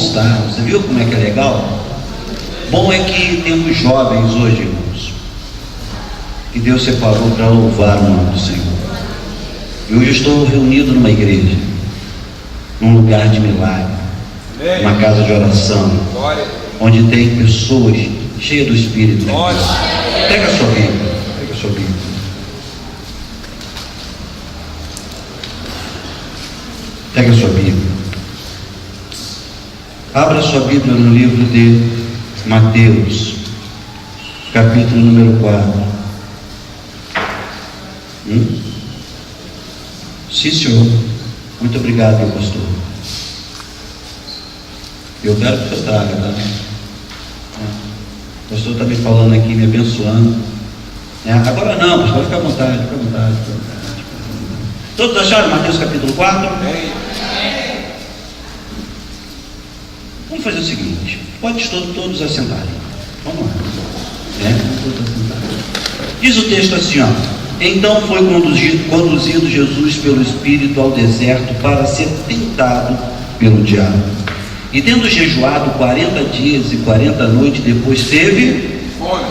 estar. Você viu como é que é legal? Bom é que temos jovens hoje, irmãos, que Deus separou para louvar o nome do Senhor. E hoje eu estou reunido numa igreja, num lugar de milagre, uma casa de oração, onde tem pessoas cheias do Espírito de Deus. Pega a sua Bíblia, pega a sua Bíblia. Pega a sua Bíblia. Abra a sua Bíblia no livro de Mateus, capítulo número 4. Sim, senhor. Muito obrigado, meu pastor. Eu quero que você traga, tá? O pastor está me falando aqui, me abençoando. Agora não, mas pode ficar à vontade, fica à vontade, fica à vontade. Todos acharam Mateus capítulo 4? Vamos fazer o seguinte, pode todos assentarem. Vamos lá. Todos assentarem. Diz o texto assim, ó. Então foi conduzido Jesus pelo Espírito ao deserto para ser tentado pelo diabo. E tendo jejuado 40 dias e 40 noites, depois teve fome.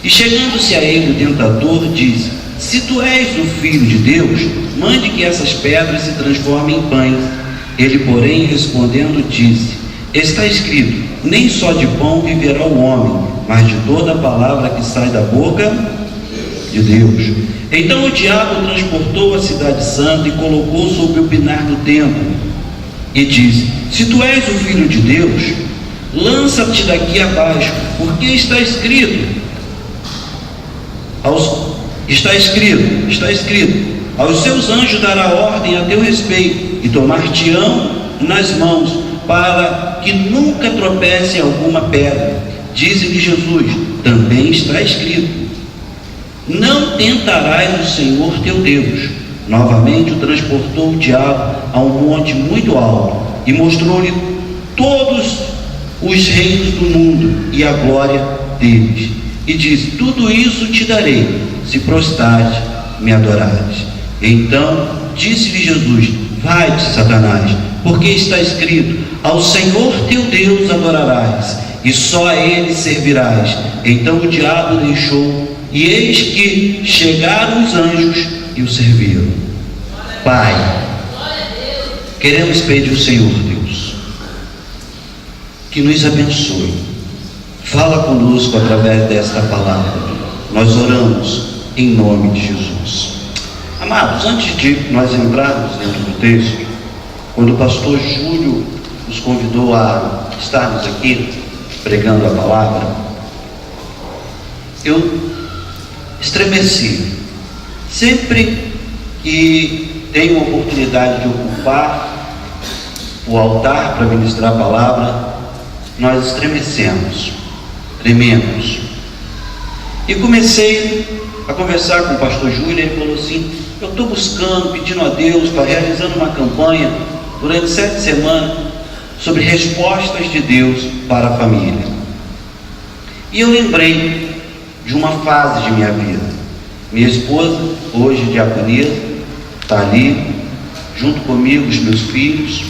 E chegando-se a ele o tentador, disse: se tu és o Filho de Deus, mande que essas pedras se transformem em pães. Ele, porém, respondendo, disse: está escrito, nem só de pão viverá o homem, mas de toda a palavra que sai da boca de Deus. Então o diabo transportou a cidade santa e colocou sobre o pinar do templo e disse: se tu és o Filho de Deus, lança-te daqui abaixo, porque está escrito, aos seus anjos dará ordem a teu respeito, e tomar-te-ão nas mãos, para que nunca tropece em alguma pedra. Diz-lhe Jesus: também está escrito, não tentarás o Senhor teu Deus. Novamente o transportou o diabo a um monte muito alto e mostrou-lhe todos os reinos do mundo e a glória deles, e disse: tudo isso te darei, se prostrares me adorares. Então disse-lhe Jesus: vai-te, Satanás, porque está escrito, ao Senhor teu Deus adorarás, e só a ele servirás. Então o diabo deixou, e eis que chegaram os anjos e o serviram. Pai, queremos pedir ao Senhor Deus que nos abençoe. Fala conosco através desta palavra. Nós oramos em nome de Jesus. Amados, antes de nós entrarmos dentro do texto, quando o pastor Júlio nos convidou a estarmos aqui pregando a palavra, eu estremeci. Sempre que tenho a oportunidade de ocupar o altar para ministrar a palavra, nós estremecemos, trememos. E comecei a conversar com o pastor Júlio. Ele falou assim: eu estou buscando, pedindo a Deus, está realizando uma campanha durante 7 semanas sobre respostas de Deus para a família. E eu lembrei de uma fase de minha vida. Minha esposa, hoje diaconisa, está ali junto comigo, os meus filhos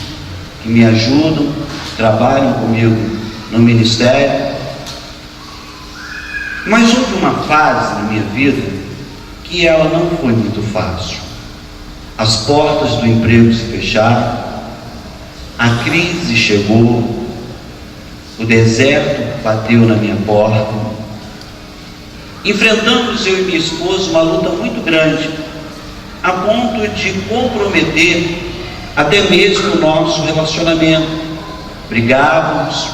que me ajudam, trabalham comigo no ministério. Mas houve uma fase na minha vida que ela não foi muito fácil. As portas do emprego se fecharam, a crise chegou, o deserto bateu na minha porta. Enfrentamos, eu e minha esposa, uma luta muito grande, a ponto de comprometer até mesmo o nosso relacionamento. Brigávamos.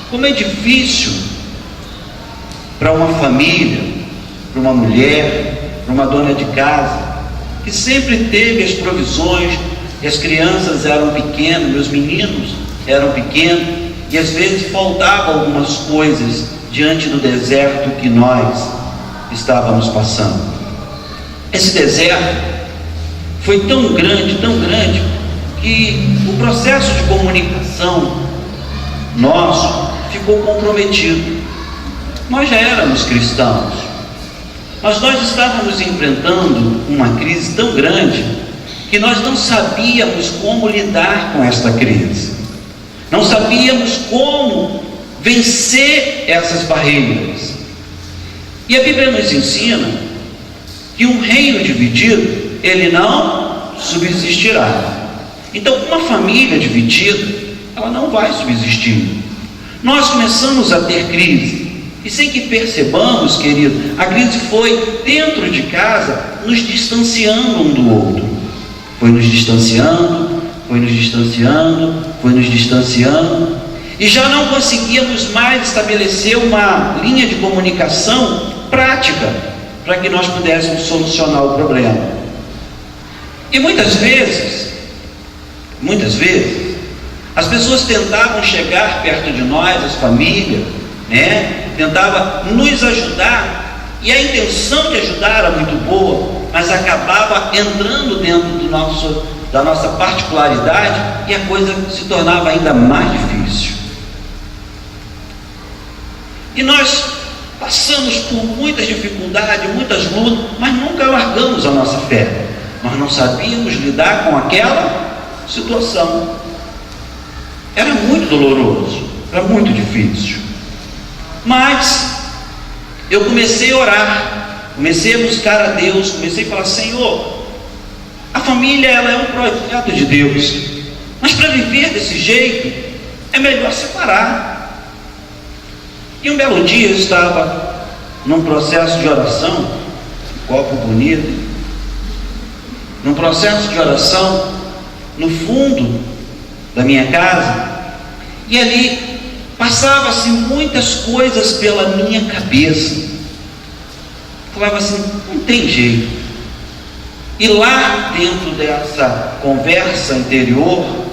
Como é difícil para uma família, para uma mulher, para uma dona de casa, que sempre teve as provisões, e as crianças eram pequenas, meus meninos eram pequenos, e às vezes faltavam algumas coisas diante do deserto que nós estávamos passando. Esse deserto foi tão grande, que o processo de comunicação nosso ficou comprometido. Nós já éramos cristãos, mas nós estávamos enfrentando uma crise tão grande que nós não sabíamos como lidar com esta crise. Não sabíamos como vencer essas barreiras. E a Bíblia nos ensina que um reino dividido, ele não subsistirá. Então, uma família dividida, ela não vai subsistir. Nós começamos a ter crise, e sem que percebamos, querido, a crise foi dentro de casa, nos distanciando um do outro. Foi nos distanciando, foi nos distanciando, foi nos distanciando, e já não conseguíamos mais estabelecer uma linha de comunicação prática para que nós pudéssemos solucionar o problema. E muitas vezes, as pessoas tentavam chegar perto de nós, as famílias, tentava nos ajudar, e a intenção de ajudar era muito boa, mas acabava entrando dentro da nossa particularidade, e a coisa se tornava ainda mais difícil. E nós passamos por muitas dificuldades, muitas lutas, mas nunca largamos a nossa fé. Nós não sabíamos lidar com aquela situação. Era muito doloroso, era muito difícil. Mas eu comecei a orar, comecei a buscar a Deus, comecei a falar: Senhor, a família, ela é um projeto de Deus, mas para viver desse jeito é melhor separar. E um belo dia eu estava num processo de oração, um copo bonito, num processo de oração no fundo da minha casa, e ali passava-se muitas coisas pela minha cabeça. Falava assim: não tem jeito. E lá dentro dessa conversa interior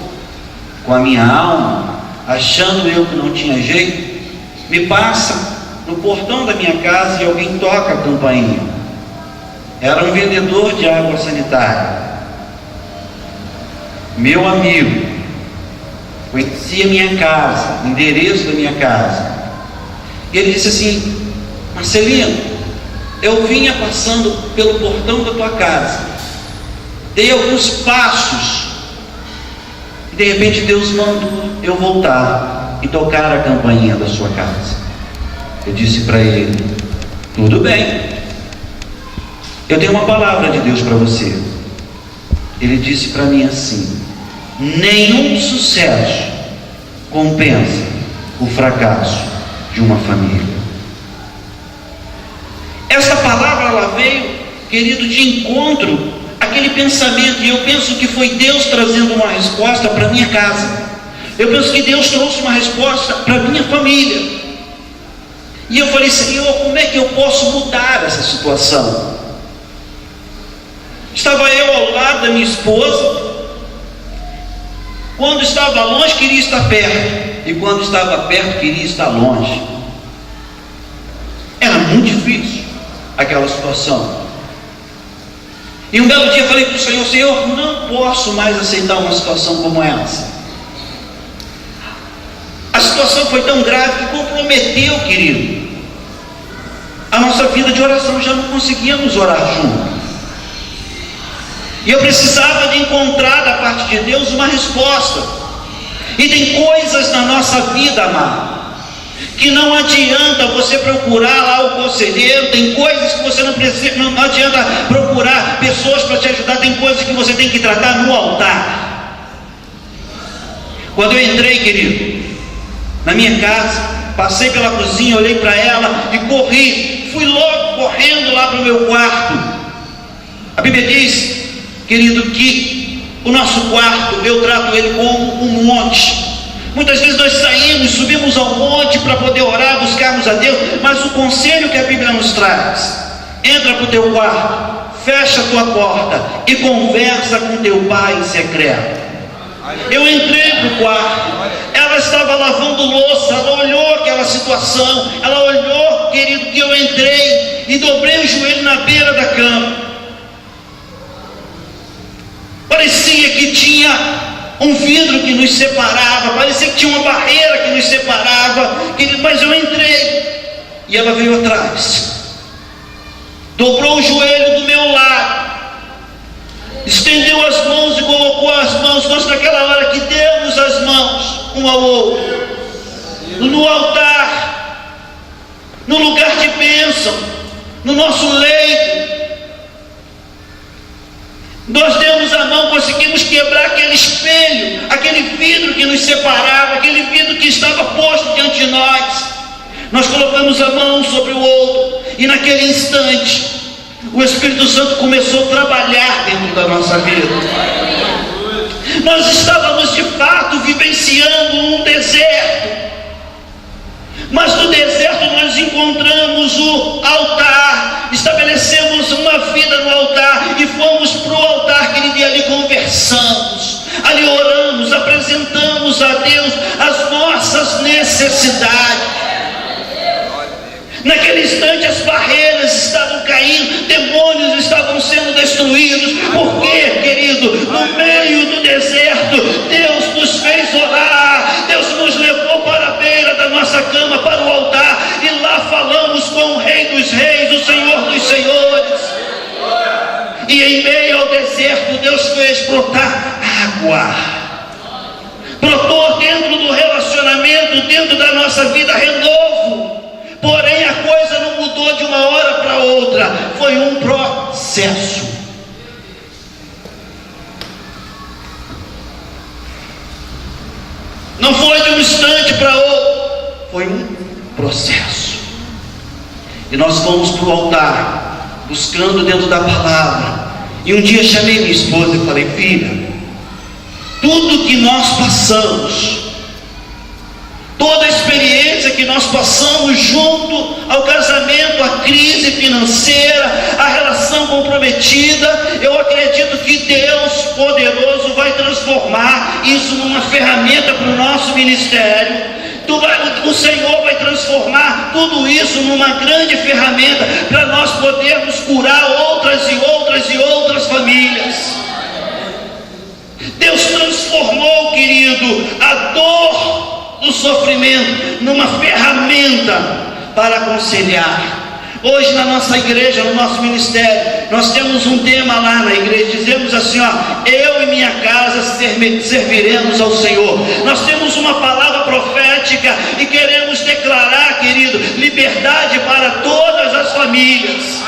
com a minha alma, achando eu que não tinha jeito, me passa no portão da minha casa e alguém toca a campainha. Era um vendedor de água sanitária, meu amigo, conhecia minha casa, o endereço da minha casa. E ele disse assim: Marcelino, eu vinha passando pelo portão da tua casa, dei alguns passos, e de repente Deus mandou eu voltar e tocar a campainha da sua casa. Eu disse para ele: tudo bem, eu tenho uma palavra de Deus para você. Ele disse para mim assim: nenhum sucesso compensa o fracasso de uma família. Essa palavra, ela veio, querido, de encontro àquele pensamento, e eu penso que foi Deus trazendo uma resposta para minha casa. Eu penso que Deus trouxe uma resposta para a minha família. E eu falei: Senhor, como é que eu posso mudar essa situação? Estava eu ao lado da minha esposa. Quando estava longe, queria estar perto, e quando estava perto, queria estar longe. Era muito difícil aquela situação. E um belo dia eu falei para o Senhor: Senhor, não posso mais aceitar uma situação como essa. A situação foi tão grave que comprometeu, querido, a nossa vida de oração. Já não conseguíamos orar juntos. E eu precisava de encontrar da parte de Deus uma resposta. E tem coisas na nossa vida, amado, que não adianta você procurar lá o conselheiro. Tem coisas que você não precisa, não adianta procurar pessoas para te ajudar. Tem coisas que você tem que tratar no altar. Quando eu entrei, querido, na minha casa, passei pela cozinha, olhei para ela e corri. Fui logo correndo lá para o meu quarto. A Bíblia diz, querido, que o nosso quarto, eu trato ele como um monte. Muitas vezes nós saímos, subimos ao monte para poder orar, buscarmos a Deus, mas o conselho que a Bíblia nos traz: entra para o teu quarto, fecha a tua porta e conversa com teu pai em secreto. Eu entrei para o quarto, ela estava lavando louça, ela olhou aquela situação, ela olhou, querido, que eu entrei e dobrei o joelho na beira da cama. Parecia que tinha um vidro que nos separava, parecia que tinha uma barreira que nos separava, querido, mas eu entrei e ela veio atrás, dobrou o joelho do meu lado, estendeu as mãos e colocou as mãos. Nós naquela hora que demos as mãos, um ao outro, no altar, no lugar de bênção, no nosso leito. Nós demos a mão, conseguimos quebrar aquele espelho, aquele vidro que nos separava, aquele vidro que estava posto diante de nós. Nós colocamos a mão sobre o outro, e naquele instante o Espírito Santo começou a trabalhar dentro da nossa vida. Nós estávamos de fato vivenciando um deserto, mas no deserto nós encontramos o altar, estabelecemos uma vida no altar e fomos para o altar, querido, e ali conversamos, ali oramos, apresentamos a Deus as nossas necessidades. Naquele instante as barreiras estavam caindo, demônios estavam sendo destruídos. Por quê, querido? No meio do deserto, Deus nos fez orar, Deus nos levou para a beira da nossa cama, para o altar, e lá falamos com o Rei dos Reis, o Senhor dos Senhores. E em meio ao deserto, Deus fez brotar água. Brotou dentro do relacionamento, dentro da nossa vida, renovo. Porém a coisa não mudou de uma hora para outra, foi um processo. Não foi de um instante para outro, foi um processo. E nós fomos para o altar, buscando dentro da palavra. E um dia chamei minha esposa e falei: filha, tudo que nós passamos, toda a experiência que nós passamos junto ao casamento, a crise financeira, a relação comprometida, eu acredito que Deus poderoso vai transformar isso numa ferramenta para o nosso ministério. O Senhor vai transformar tudo isso numa grande ferramenta para nós podermos curar outras e outras e outras famílias. Deus transformou, querido, a dor do sofrimento numa ferramenta para aconselhar. Hoje na nossa igreja, no nosso ministério, nós temos um tema lá na igreja, dizemos assim, eu e minha casa serviremos ao Senhor. Nós temos uma palavra profética e queremos declarar, querido, liberdade para todas as famílias.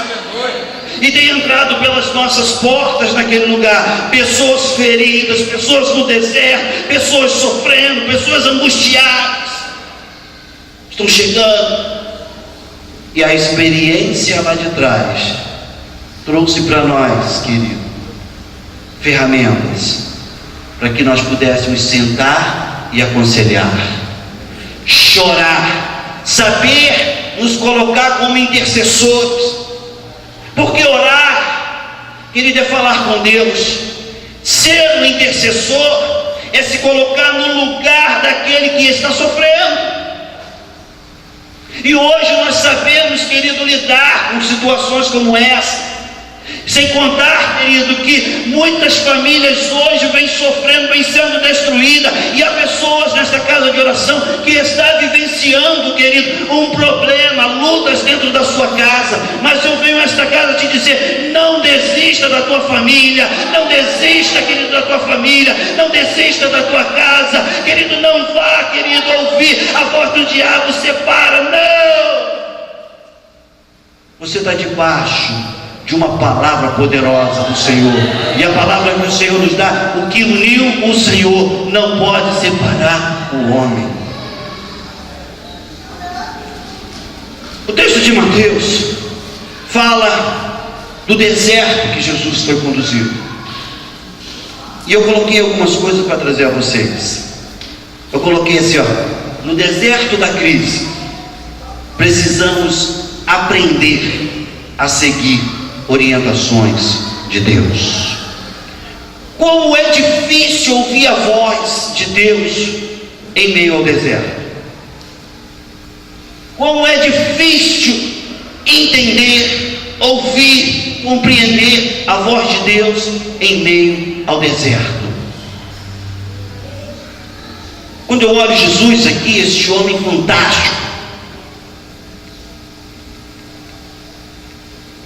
E tem entrado pelas nossas portas naquele lugar pessoas feridas, pessoas no deserto, pessoas sofrendo, pessoas angustiadas, estão chegando. E a experiência lá de trás trouxe para nós, querido, ferramentas para que nós pudéssemos sentar e aconselhar, chorar, saber nos colocar como intercessores. Porque orar, querido, é falar com Deus. Ser um intercessor é se colocar no lugar daquele que está sofrendo. E hoje nós sabemos, querido, lidar com situações como essa. Sem contar, querido, que muitas famílias hoje vêm sofrendo, vêm sendo destruídas. E há pessoas nesta casa de oração que está vivenciando, querido, um problema, lutas dentro da sua casa. Mas eu venho a esta casa te dizer: não desista da tua família, não desista, querido, da tua família, não desista da tua casa, querido, não vá, querido, ouvir a voz do diabo, separa, não. Você está debaixo de uma palavra poderosa do Senhor, e a palavra que o Senhor nos dá: o que uniu o Senhor não pode separar o homem. O texto de Mateus fala do deserto que Jesus foi conduzido, e eu coloquei algumas coisas para trazer a vocês. Eu coloquei assim, no deserto da crise precisamos aprender a seguir orientações de Deus. Como é difícil ouvir a voz de Deus em meio ao deserto. Como é difícil entender, ouvir, compreender a voz de Deus em meio ao deserto. Quando eu olho Jesus aqui, este homem fantástico,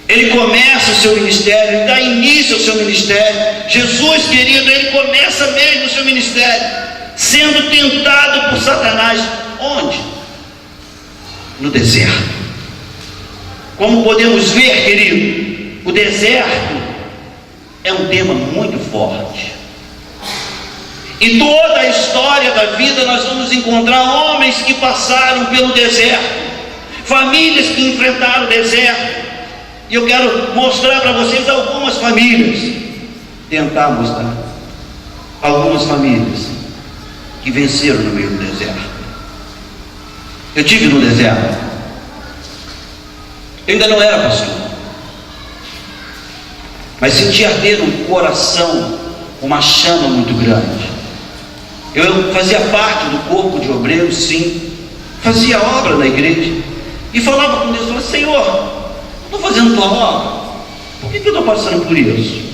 ele começa o seu ministério, ele dá início ao seu ministério. Jesus, querido, ele começa mesmo o seu ministério sendo tentado por Satanás. Onde? No deserto. Como podemos ver, querido, o deserto é um tema muito forte. Em toda a história da vida nós vamos encontrar homens que passaram pelo deserto, famílias que enfrentaram o deserto. E eu quero mostrar para vocês algumas famílias, tentar mostrar algumas famílias que venceram no meio do deserto. Eu tive no deserto. Eu ainda não era pastor, mas senti arder no coração uma chama muito grande. Eu fazia parte do corpo de obreiros, sim, fazia obra na igreja e falava com Deus, falava: Senhor, estou fazendo tua obra, por que eu estou passando por isso?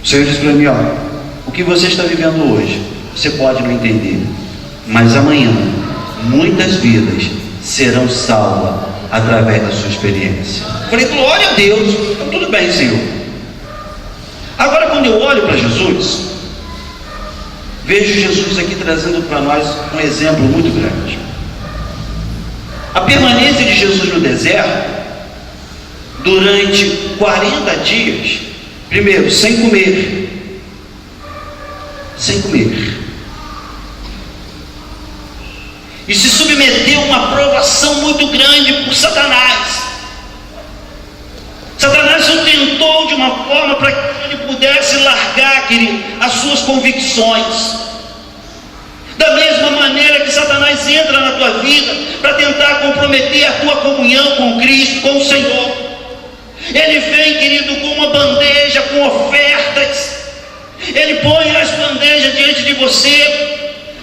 O Senhor disse para mim: ó, o que você está vivendo hoje, você pode não entender, mas amanhã muitas vidas serão salvas através da sua experiência. Eu falei: glória a Deus. Então, tudo bem, Senhor. Agora, quando eu olho para Jesus, vejo Jesus aqui trazendo para nós um exemplo muito grande. A permanência de Jesus no deserto durante 40 dias, primeiro, sem comer, e se submeteu a uma provação muito grande por Satanás. Satanás o tentou de uma forma para que ele pudesse largar, querido, as suas convicções. Da mesma maneira que Satanás entra na tua vida para tentar comprometer a tua comunhão com Cristo, com o Senhor. Ele vem, querido, com uma bandeja, com ofertas. Ele põe as bandejas diante de você.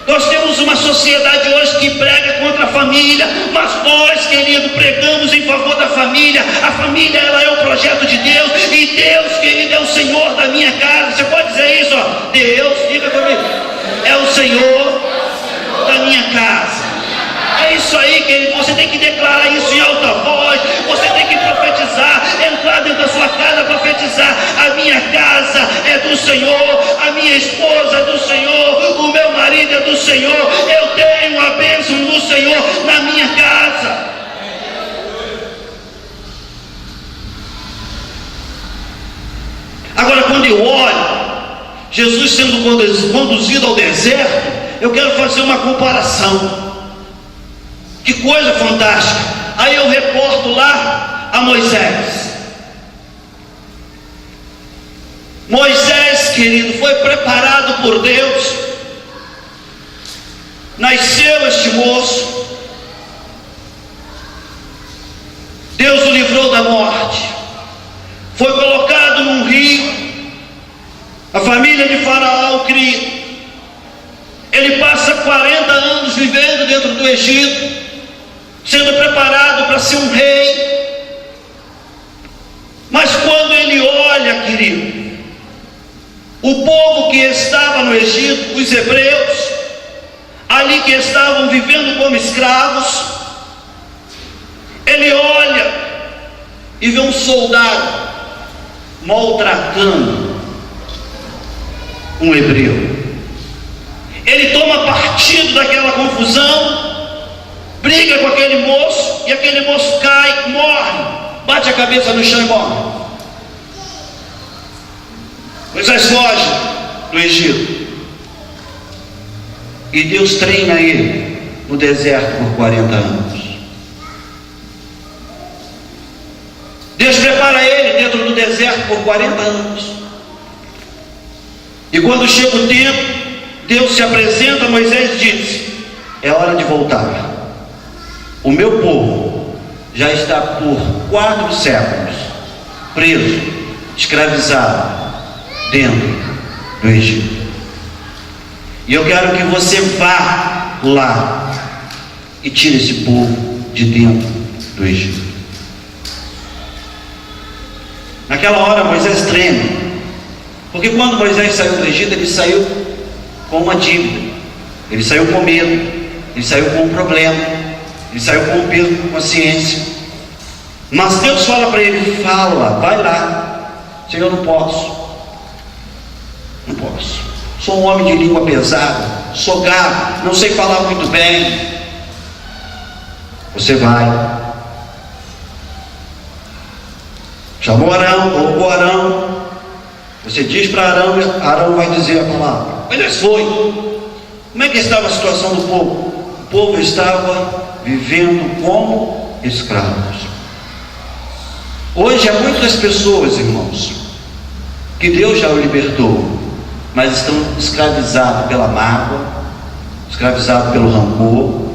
Nós temos uma sociedade hoje que prega contra a família, mas nós, querido, pregamos em favor da família. A família, ela é o projeto de Deus, e Deus, querido, é o Senhor da minha casa. Você pode dizer isso, ó? Deus, diga comigo, é o Senhor da minha casa. É isso aí, querido, você tem que declarar isso em alta voz, você tem que profetizar, entrar dentro da sua casa, profetizar: a minha casa é do Senhor, a minha esposa é do Senhor, o meu marido é do Senhor, eu tenho a bênção do Senhor na minha casa. Agora, quando eu olho Jesus sendo conduzido ao deserto, eu quero fazer uma comparação. Que coisa fantástica. Aí eu reporto lá a Moisés. Moisés, querido, foi preparado por Deus. Nasceu este moço. Deus o livrou da morte. Foi colocado num rio. A família de Faraó o cria. Ele passa 40 anos vivendo dentro do Egito, sendo preparado para ser um rei. Mas quando ele olha, querido, o povo que estava no Egito, os hebreus, ali que estavam vivendo como escravos, ele olha e vê um soldado maltratando um hebreu. Ele toma partido daquela confusão, briga com aquele moço, e aquele moço cai, morre, bate a cabeça no chão e morre. Moisés foge do Egito, e Deus treina ele no deserto por 40 anos. Deus prepara ele dentro do deserto por 40 anos. E quando chega o tempo, Deus se apresenta a Moisés e diz: é hora de voltar. O meu povo já está por 4 séculos preso, escravizado dentro do Egito. E eu quero que você vá lá e tire esse povo de dentro do Egito. Naquela hora Moisés treme, porque quando Moisés saiu do Egito, ele saiu com uma dívida, ele saiu com medo, ele saiu com um problema, ele saiu com um peso de consciência. Mas Deus fala para ele: fala, vai lá. Senhor, eu não posso. Não posso. Sou um homem de língua pesada, sou gago, não sei falar muito bem. Você vai. Chamou Arão, colocou Arão. Você diz para Arão, Arão vai dizer a palavra. Mas foi. Como é que estava a situação do povo? O povo estava vivendo como escravos. Hoje há muitas pessoas, irmãos, que Deus já o libertou, mas estão escravizados pela mágoa, escravizados pelo rancor,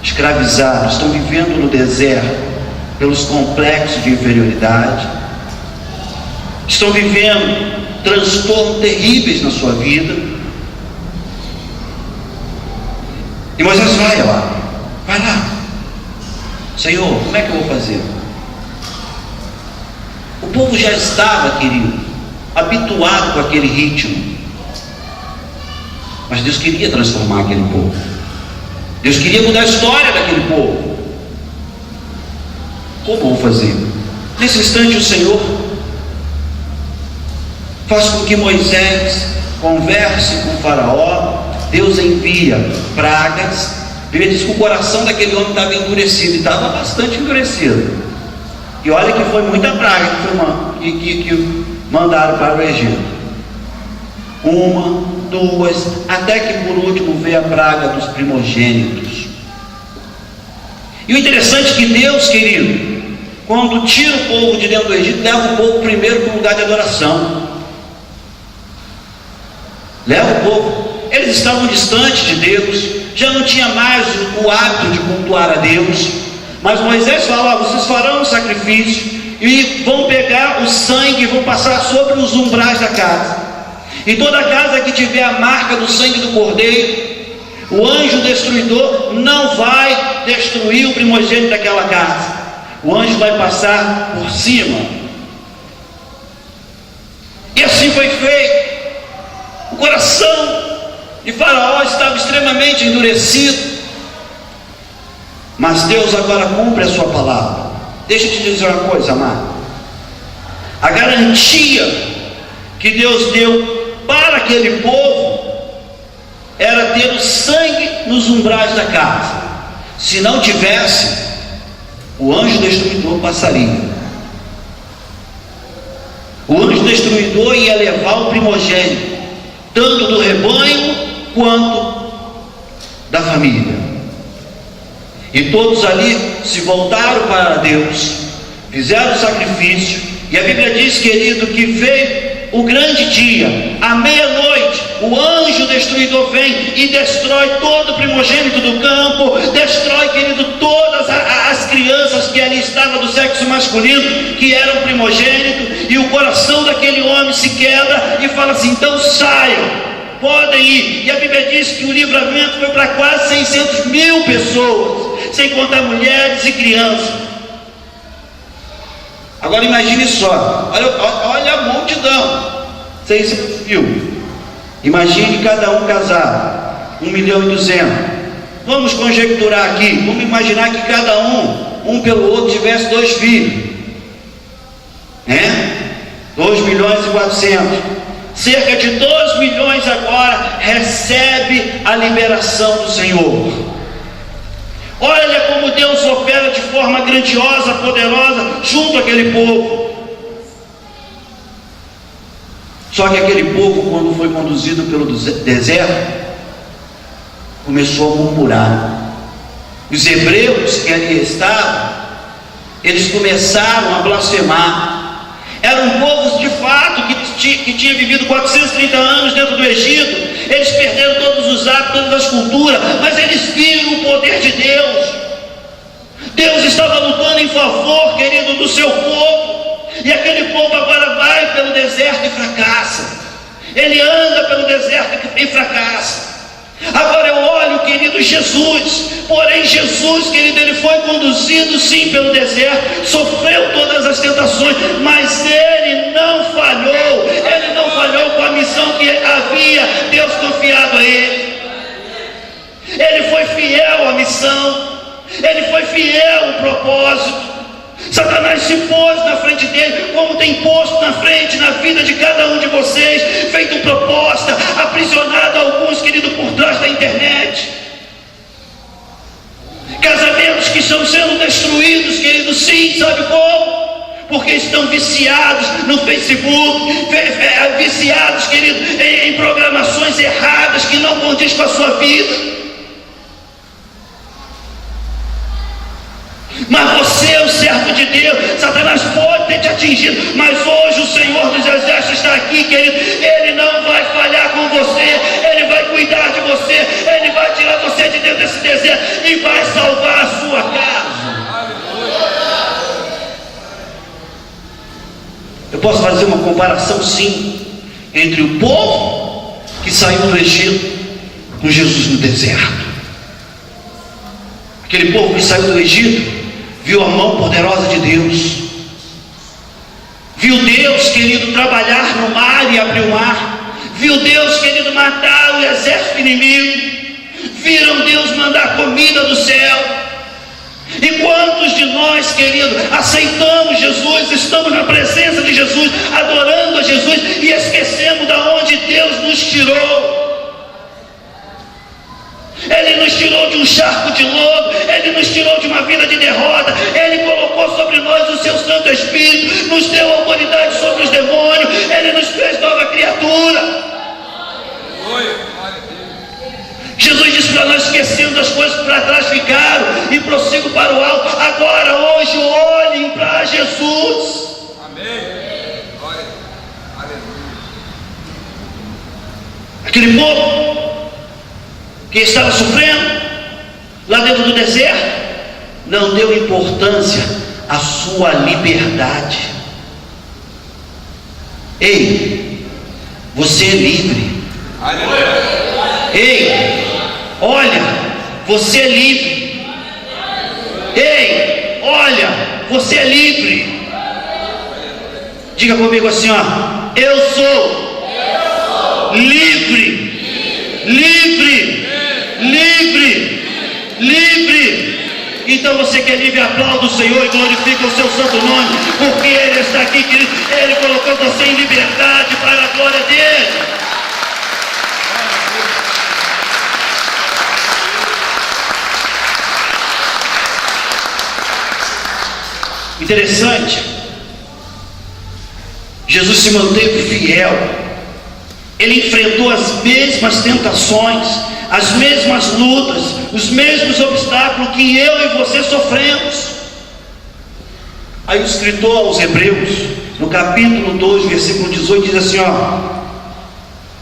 escravizados, estão vivendo no deserto pelos complexos de inferioridade, estão vivendo transtornos terríveis na sua vida. E Moisés vai lá, Senhor, como é que eu vou fazer? O povo já estava, querido, habituado com aquele ritmo, mas Deus queria transformar aquele povo. Deus queria mudar a história daquele povo. Como vou fazer? Nesse instante o Senhor faz com que Moisés converse com o faraó. Deus envia pragas. A Bíblia diz que o coração daquele homem estava endurecido, e estava bastante endurecido. E olha que foi muita praga que mandaram para o Egito. 1, 2, até que por último veio a praga dos primogênitos. E o interessante é que Deus, querido, quando tira o povo de dentro do Egito, leva o povo primeiro para um lugar de adoração. Leva o povo. Eles estavam distantes de Deus, já não tinha mais o hábito de cultuar a Deus. Mas Moisés fala: vocês farão um sacrifício e vão pegar o sangue e vão passar sobre os umbrais da casa. E toda casa que tiver a marca do sangue do cordeiro, o anjo destruidor não vai destruir o primogênito daquela casa. O anjo vai passar por cima. E assim foi feito. O coração de Faraó estava extremamente endurecido. Mas Deus agora cumpre a sua palavra. Deixa eu te dizer uma coisa, amado. A garantia que Deus deu para aquele povo era ter o sangue nos umbrais da casa. Se não tivesse, o anjo destruidor passaria. O anjo destruidor ia levar o primogênito, tanto do rebanho quanto da família. E todos ali se voltaram para Deus, fizeram o sacrifício. E a Bíblia diz, querido, que veio o grande dia, à meia-noite, o anjo destruidor vem e destrói todo o primogênito do campo, destrói, querido, todas as crianças que ali estavam do sexo masculino, que eram primogênito. E o coração daquele homem se quebra e fala assim: então saiam, podem ir. E a Bíblia diz que o livramento foi para quase 600 mil pessoas, sem contar mulheres e crianças. Agora imagine só, olha a multidão, 600 mil. Imagine cada um casado, 1.200.000. Vamos conjecturar aqui, vamos imaginar que cada um pelo outro, tivesse 2 filhos, né? 2.400.000. Cerca de 2 milhões agora recebe a liberação do Senhor. Olha como Deus opera de forma grandiosa, poderosa, junto àquele povo. Só que aquele povo, quando foi conduzido pelo deserto, começou a murmurar. Os hebreus que ali estavam, eles começaram a blasfemar. Eram povos de fato que tinha vivido 430 anos dentro do Egito. Eles perderam todos os hábitos, todas as culturas, mas eles viram o poder de Deus. Deus estava lutando em favor, querido, do seu povo. E aquele povo agora vai pelo deserto e fracassa. Ele anda pelo deserto e fracassa. Agora eu olho, querido, Jesus. Porém Jesus, querido, ele foi conduzido sim pelo deserto, sofreu todas as tentações, mas ele não falhou. Ele não falhou com a missão que havia Deus confiado a ele. Ele foi fiel à missão, ele foi fiel ao propósito. Satanás se pôs na frente dele, como tem posto na frente, na vida de cada um de vocês, feito proposta, aprisionado alguns, querido, por trás da internet. Casamentos que estão sendo destruídos, querido, sim, sabe como? Porque estão viciados no Facebook, viciados, querido, em programações erradas que não condiz com a sua vida. Mas você é o servo de Deus. Satanás pode ter te atingido, mas hoje o Senhor dos Exércitos está aqui, querido. Ele não vai falhar com você, Ele vai cuidar de você, Ele vai tirar você de dentro desse deserto e vai salvar a sua casa. Eu posso fazer uma comparação, sim, entre o povo que saiu do Egito com Jesus no deserto. Aquele povo que saiu do Egito viu a mão poderosa de Deus, viu Deus, querido, trabalhar no mar e abrir o mar, viu Deus, querido, matar o exército inimigo, viram Deus mandar comida do céu. E quantos de nós, querido, aceitamos Jesus, estamos na presença de Jesus, adorando a Jesus e esquecemos de onde Deus nos tirou? Ele nos tirou de um charco de lodo, Ele nos tirou de uma vida de derrota, Ele colocou sobre nós o seu Santo Espírito, nos deu autoridade sobre os demônios, Ele nos fez nova criatura. Jesus disse para nós: esquecendo as coisas que para trás ficaram e prossigo para o alto. Agora, hoje, olhem para Jesus. Amém. Aquele povo que estava sofrendo lá dentro do deserto não deu importância à sua liberdade. Ei, você é livre. Ei, olha, você é livre. Ei, olha, você é livre. Diga comigo assim, ó: eu sou livre, livre, livre, livre. Então você que é livre, aplauda o Senhor e glorifica o seu santo nome, porque Ele está aqui, querido. Ele colocou você em liberdade para a glória dEle. Interessante, Jesus se manteve fiel. Ele enfrentou as mesmas tentações, as mesmas lutas, os mesmos obstáculos que eu e você sofremos. Aí o escritor aos Hebreus, no capítulo 2, versículo 18, diz assim, ó: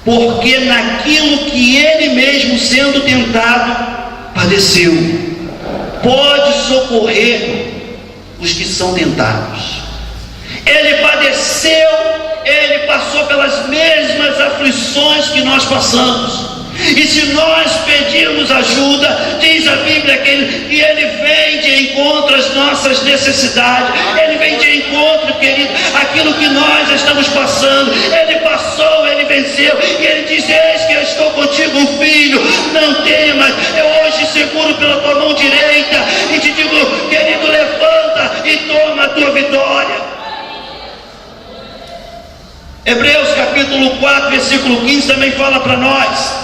porque naquilo que ele mesmo, sendo tentado, padeceu, pode socorrer os que são tentados. Ele padeceu, ele passou pelas mesmas aflições que nós passamos. E se nós pedirmos ajuda, diz a Bíblia que Ele vem de encontro às nossas necessidades. Ele vem de encontro, querido, aquilo que nós estamos passando. Ele passou, Ele venceu. E Ele diz: eis que eu estou contigo, filho, não temas. Eu hoje seguro pela tua mão direita e te digo, querido, levanta e toma a tua vitória. Hebreus capítulo 4, versículo 15 também fala para nós.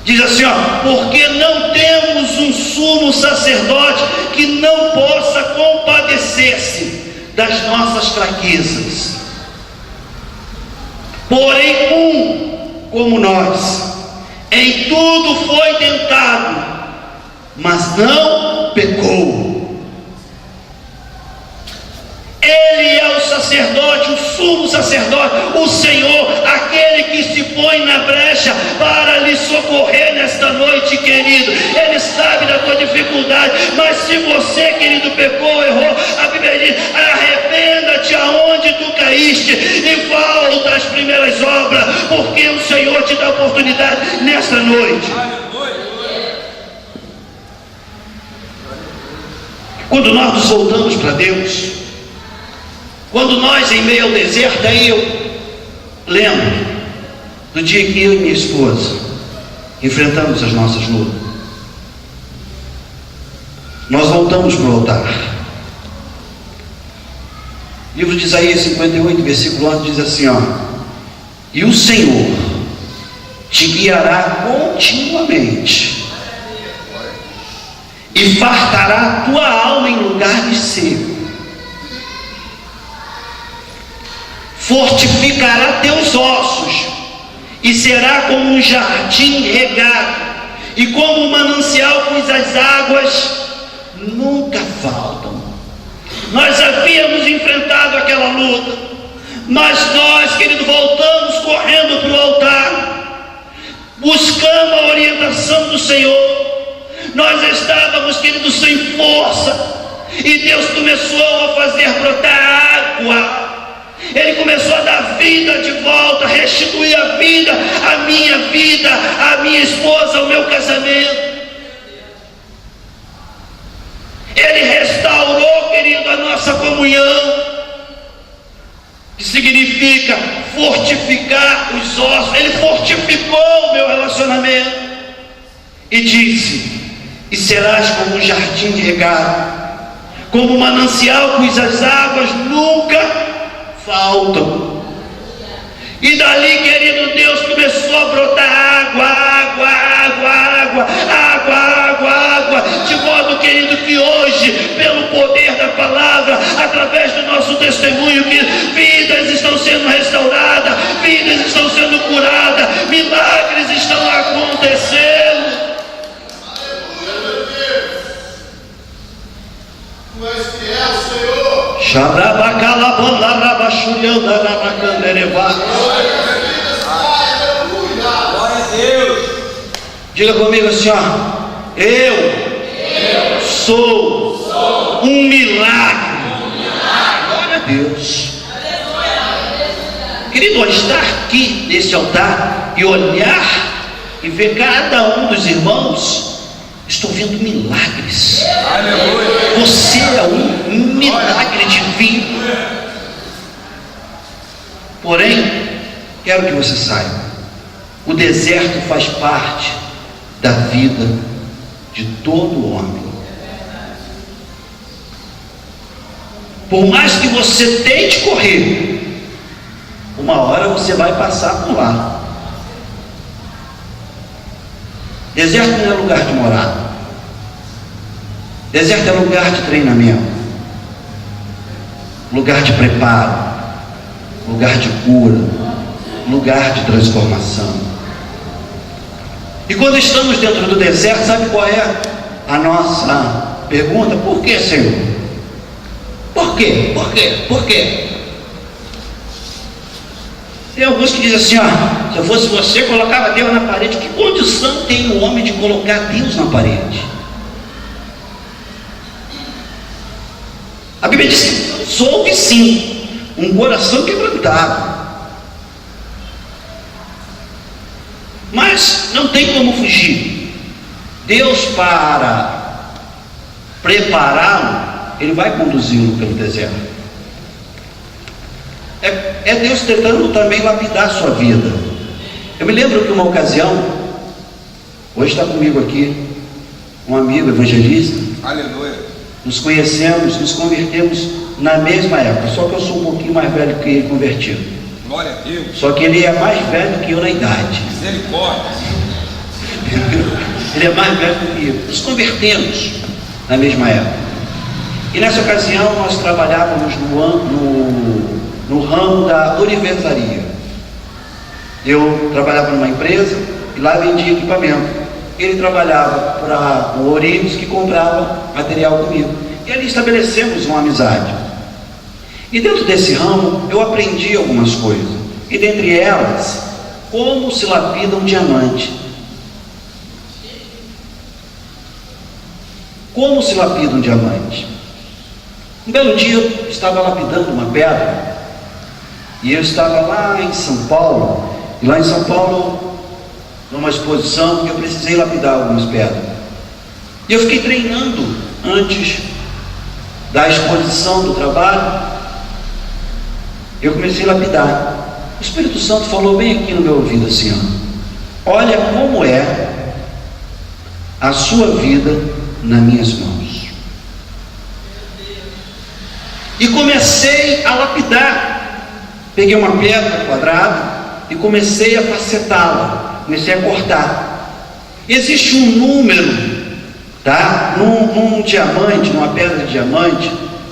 Diz assim, ó: porque não temos um sumo sacerdote que não possa compadecer-se das nossas fraquezas, porém como nós, em tudo foi tentado, mas não pecou. Ele é o sacerdote, o sumo sacerdote, o Senhor, aquele que se põe na brecha para lhe socorrer nesta noite, querido. Ele sabe da tua dificuldade, mas se você, querido, pecou, errou, a Bíblia diz: arrependa-te aonde tu caíste e volta às primeiras obras, porque o Senhor te dá oportunidade nesta noite. Quando nós nos voltamos para Deus, quando nós, em meio ao deserto, aí eu lembro do dia que eu e minha esposa enfrentamos as nossas lutas. Nós voltamos para o altar. Livro de Isaías 58, versículo 11 diz assim, ó: e o Senhor te guiará continuamente e fartará a tua alma em lugar de seco, fortificará teus ossos e será como um jardim regado e como um manancial cujas águas nunca faltam. Nós havíamos enfrentado aquela luta, mas nós, querido, voltamos correndo para o altar, buscando a orientação do Senhor. Nós estávamos, querido, sem força, e Deus começou a fazer brotar água. Ele começou a dar vida de volta, restituir a vida, a minha esposa, o meu casamento. Ele restaurou, querido, a nossa comunhão, que significa fortificar os ossos. Ele fortificou o meu relacionamento e disse: e serás como um jardim regado, como um manancial cujas águas nunca faltam. E dali, querido, Deus começou a brotar água, de modo, querido, que hoje, pelo poder da palavra, através do nosso testemunho, que vidas estão sendo restauradas, vidas estão sendo curadas, milagres estão acontecendo. Tu és fiel, Senhor. Glória a Deus. Diga comigo assim, ó: eu sou um milagre. Glória a Deus. Querido, estar aqui nesse altar e olhar e ver cada um dos irmãos, estou vendo milagres. Aleluia. Você é um milagre divino. Porém, quero que você saiba, o deserto faz parte da vida de todo homem. Por mais que você tente correr, uma hora você vai passar por lá. Deserto não é lugar de morar. Deserto é lugar de treinamento, lugar de preparo, lugar de cura, lugar de transformação. E quando estamos dentro do deserto, sabe qual é a nossa pergunta? Por que, Senhor? Por quê? Por quê? Por quê? Tem alguns que dizem assim, ó: se eu fosse você, colocava Deus na parede. Que condição tem o homem de colocar Deus na parede? A Bíblia diz que Deus ouve sim um coração quebrantado, mas não tem como fugir. Deus, para prepará-lo, Ele vai conduzi-lo pelo deserto. É Deus tentando também lapidar a sua vida. Eu me lembro que uma ocasião, hoje está comigo aqui um amigo evangelista. Aleluia. Nos conhecemos, nos convertemos na mesma época, só que eu sou um pouquinho mais velho que ele convertido. Glória a Deus. Só que ele é mais velho que eu na idade. Misericórdia. Ele é mais velho que eu. Nos convertemos na mesma época. E nessa ocasião nós trabalhávamos no ramo da orivesaria. Eu trabalhava numa empresa e lá vendia equipamento. Ele trabalhava para o Ourives, que comprava material comigo. E ali estabelecemos uma amizade. E dentro desse ramo eu aprendi algumas coisas. E dentre elas, como se lapida um diamante. Como se lapida um diamante? Um belo dia eu estava lapidando uma pedra. E eu estava lá em São Paulo. E lá em São Paulo, numa exposição, eu precisei lapidar algumas pedras. E eu fiquei treinando antes da exposição do trabalho. Eu comecei a lapidar. O Espírito Santo falou bem aqui no meu ouvido assim, ó: olha como é a sua vida nas minhas mãos. e comecei a lapidar. Peguei uma pedra quadrada e comecei a facetá-la, comecei a cortar. Existe um número, tá? Num diamante, numa pedra de diamante,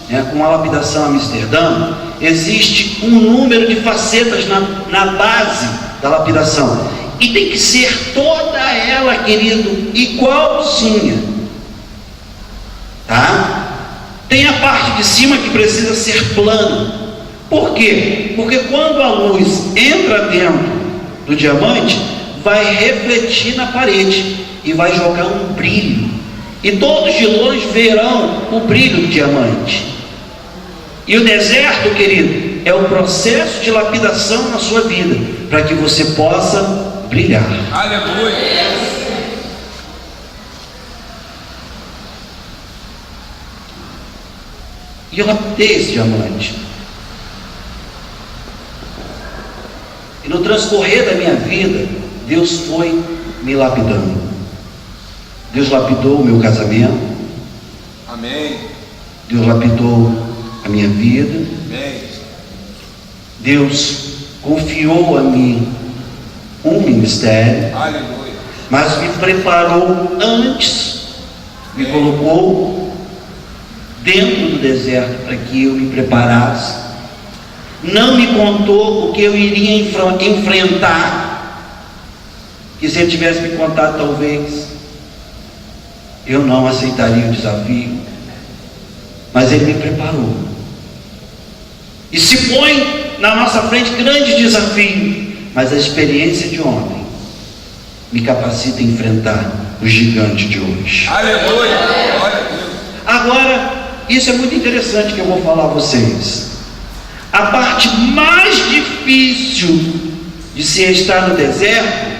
né, com uma lapidação Amsterdã, existe um número de facetas na base da lapidação, e tem que ser toda ela, querido, igualzinha, tá? Tem a parte de cima que precisa ser plana. Por quê? Porque quando a luz entra dentro do diamante, vai refletir na parede e vai jogar um brilho, e todos de longe verão o brilho do diamante. E o deserto, querido, é o processo de lapidação na sua vida, para que você possa brilhar. Aleluia. E eu lapidei esse diamante. E no transcorrer da minha vida, Deus foi me lapidando. Deus lapidou o meu casamento. Amém. Deus lapidou a minha vida. Amém. Deus confiou a mim um ministério, Aleluia. mas me preparou antes, me colocou dentro do deserto para que eu me preparasse. Não me contou o que eu iria enfrentar, que se ele tivesse me contado, talvez eu não aceitaria o desafio, mas ele me preparou. E se põe na nossa frente grande desafio, mas a experiência de homem me capacita a enfrentar o gigante de hoje. Aleluia. Glória a Deus. Agora, isso é muito interessante que eu vou falar a vocês. A parte mais difícil de se estar no deserto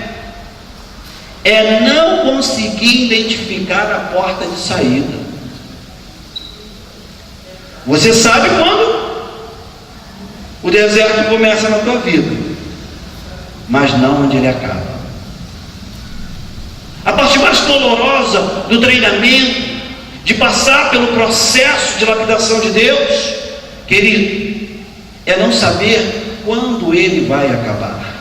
é não conseguir identificar a porta de saída. Você sabe quando o deserto começa na tua vida, mas não onde ele acaba. A parte mais dolorosa do treinamento, de passar pelo processo de lapidação de Deus, querido, é não saber quando ele vai acabar.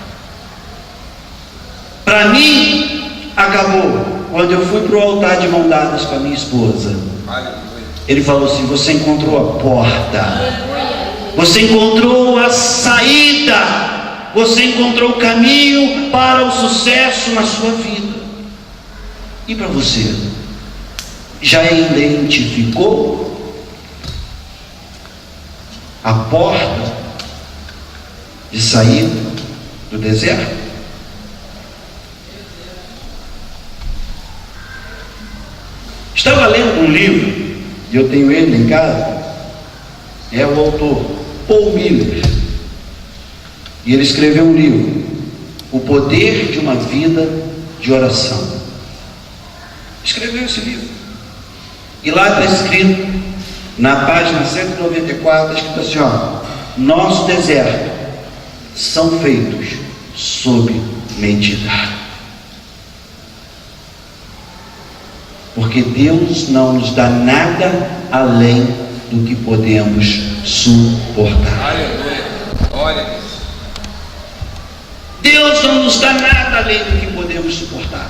Para mim, acabou quando eu fui para o altar de mão dadas com a minha esposa. Aleluia. Ele falou assim: você encontrou a porta, você encontrou a saída, você encontrou o caminho para o sucesso na sua vida. E para você, já identificou a porta de saída do deserto? Estava lendo um livro, e eu tenho ele em casa, é o autor Paul Miller, e ele escreveu um livro, O Poder de uma Vida de Oração. Escreveu esse livro, e lá está escrito, na página 194, está escrito assim, ó: nosso deserto são feitos sob medida, porque Deus não nos dá nada além do que podemos suportar. Aleluia. Glória a Deus. Deus não nos dá nada além do que podemos suportar.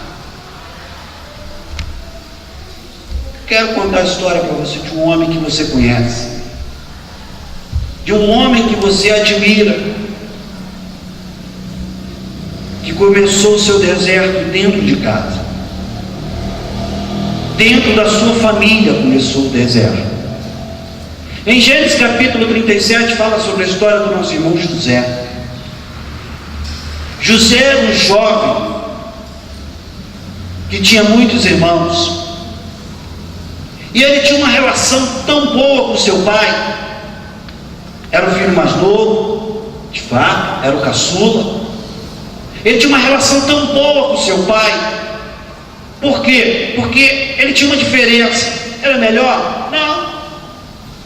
Quero contar a história para você de um homem que você conhece, de um homem que você admira, que começou o seu deserto dentro de casa, dentro da sua família começou o deserto. Em Gênesis capítulo 37 fala sobre a história do nosso irmão José. José era um jovem que tinha muitos irmãos, e ele tinha uma relação tão boa com seu pai. Era o filho mais novo, de fato, era o caçula. Ele tinha uma relação tão boa com seu pai. Por quê? Porque ele tinha uma diferença. Era melhor? Não.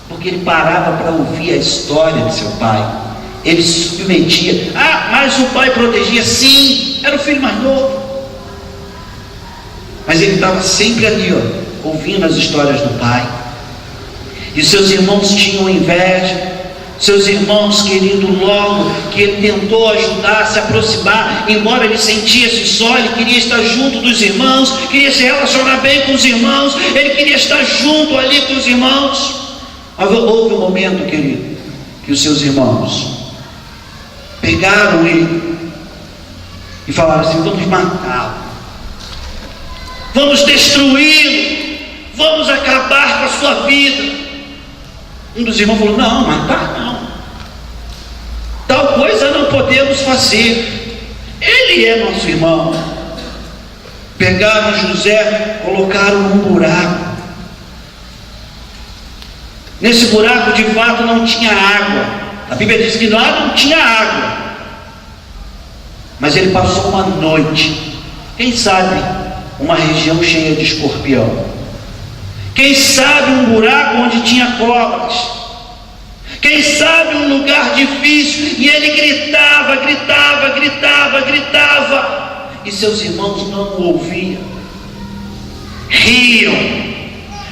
Porque ele parava para ouvir a história de seu pai. Ele se submetia. Ah, mas o pai protegia. Sim, era o filho mais novo. Mas ele estava sempre ali, ó, ouvindo as histórias do pai. E seus irmãos tinham inveja. Seus irmãos, querido, logo que ele tentou ajudar, se aproximar, embora ele sentisse só, ele queria estar junto dos irmãos, queria se relacionar bem com os irmãos, ele queria estar junto ali com os irmãos. Mas houve um momento, querido, que os seus irmãos pegaram ele e falaram assim: vamos matá-lo, vamos destruí-lo, vamos acabar com a sua vida. Um dos irmãos falou: não, matar não, tal coisa não podemos fazer, ele é nosso irmão. Pegaram José, colocaram num buraco. Nesse buraco de fato não tinha água. A Bíblia diz que lá não tinha água, mas ele passou uma noite, quem sabe uma região cheia de escorpião, quem sabe um buraco onde tinha cobras, quem sabe um lugar difícil, e ele gritava, e seus irmãos não o ouviam, riam,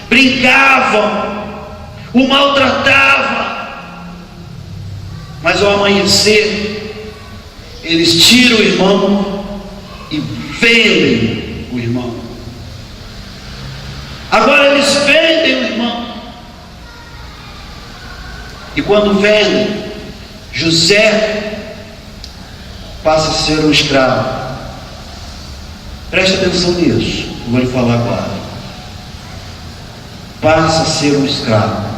brincavam, o maltratavam. Mas ao amanhecer, eles tiram o irmão e vendem o irmão. Agora eles vendem o irmão. E quando vendem, José passa a ser um escravo. Preste atenção nisso, eu vou lhe falar agora. Passa a ser um escravo.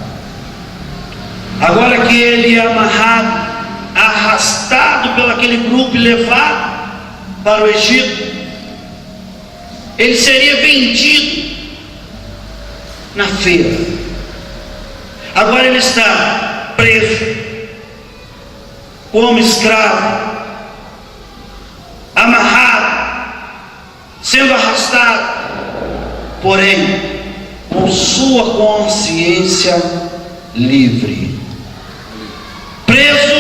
Agora que ele é amarrado, arrastado pelo aquele grupo e levado para o Egito, ele seria vendido na feira. Agora ele está preso, como escravo, amarrado, sendo arrastado, porém com sua consciência livre. Preso,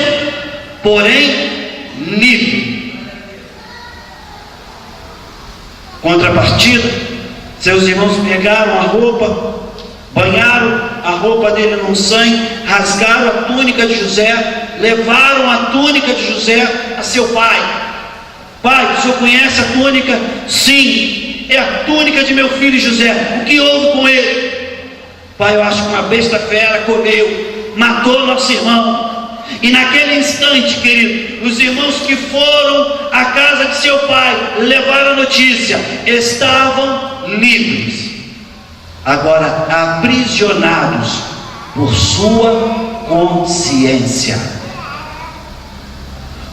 porém livre. Contrapartida, seus irmãos pegaram a roupa, banharam a roupa dele num sangue, rasgaram a túnica de José, levaram a túnica de José a seu pai. Pai, o senhor conhece a túnica? Sim, é a túnica de meu filho José. O que houve com ele? Pai, eu acho que uma besta fera comeu, matou nosso irmão. E naquele instante, querido, os irmãos que foram à casa de seu pai levaram a notícia: estavam livres, agora aprisionados por sua consciência.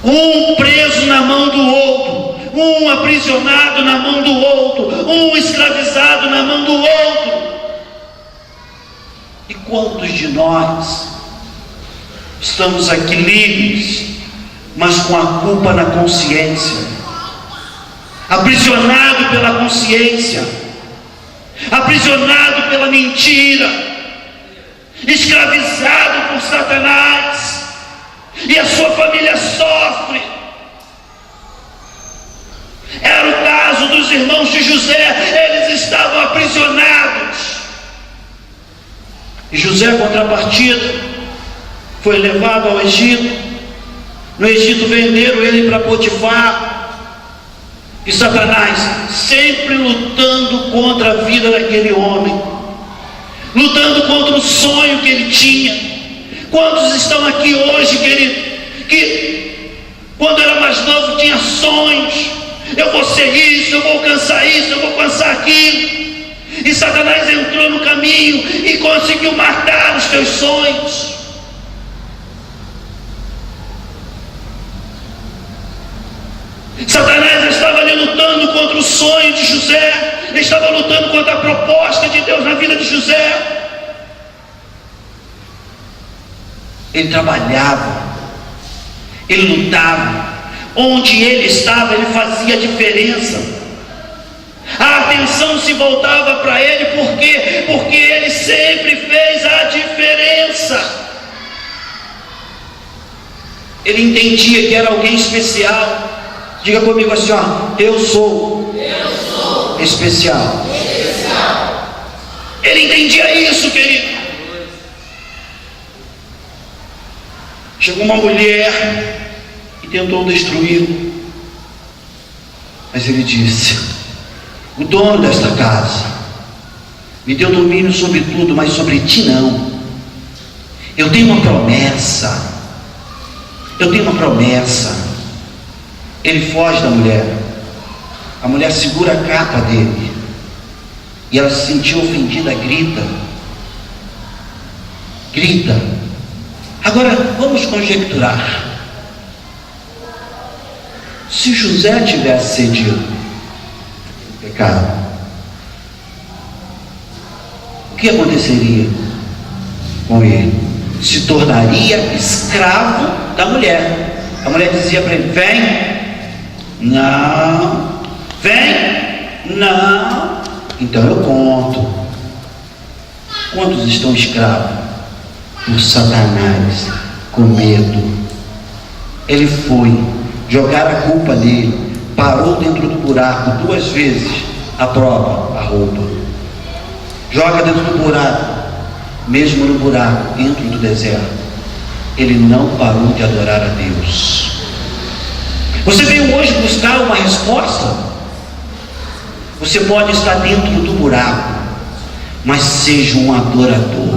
Um preso na mão do outro, um aprisionado na mão do outro, um escravizado na mão do outro. E quantos de nós estamos aqui livres, mas com a culpa na consciência, aprisionado pela consciência, aprisionado pela mentira, escravizado por Satanás, e a sua família sofre. Era o caso dos irmãos de José, eles estavam aprisionados. E José, contrapartida, foi levado ao Egito. No Egito venderam ele para Potifar. E Satanás sempre lutando contra a vida daquele homem, lutando contra o sonho que ele tinha. Quantos estão aqui hoje, querido, que quando era mais novo tinha sonhos: eu vou ser isso, eu vou alcançar isso, eu vou alcançar aquilo. E Satanás entrou no caminho e conseguiu matar os teus sonhos. Satanás estava ali lutando contra o sonho de José, estava lutando contra a proposta de Deus na vida de José. Ele trabalhava, ele lutava, onde ele estava, ele fazia diferença. A atenção se voltava para ele, por quê? Porque ele sempre fez a diferença. Ele entendia que era alguém especial. Diga comigo assim, ó: eu sou especial. Ele entendia isso, querido. Chegou uma mulher e tentou destruí-lo. Mas ele disse: o dono desta casa me deu domínio sobre tudo, mas sobre ti não. Eu tenho uma promessa. Eu tenho uma promessa. Ele foge da mulher. A mulher segura a capa dele. E ela se sentiu ofendida, grita. Grita. Agora, vamos conjecturar. Se José tivesse cedido o pecado, o que aconteceria com ele? Se tornaria escravo da mulher. A mulher dizia para ele: vem, não, vem, não. Então eu conto. Quantos estão escravos por Satanás, com medo? Ele foi, jogaram a culpa nele, parou dentro do buraco 2 vezes, a prova, a roupa. Joga dentro do buraco, mesmo no buraco, dentro do deserto, ele não parou de adorar a Deus. Você veio hoje buscar uma resposta? Você pode estar dentro do buraco, mas seja um adorador.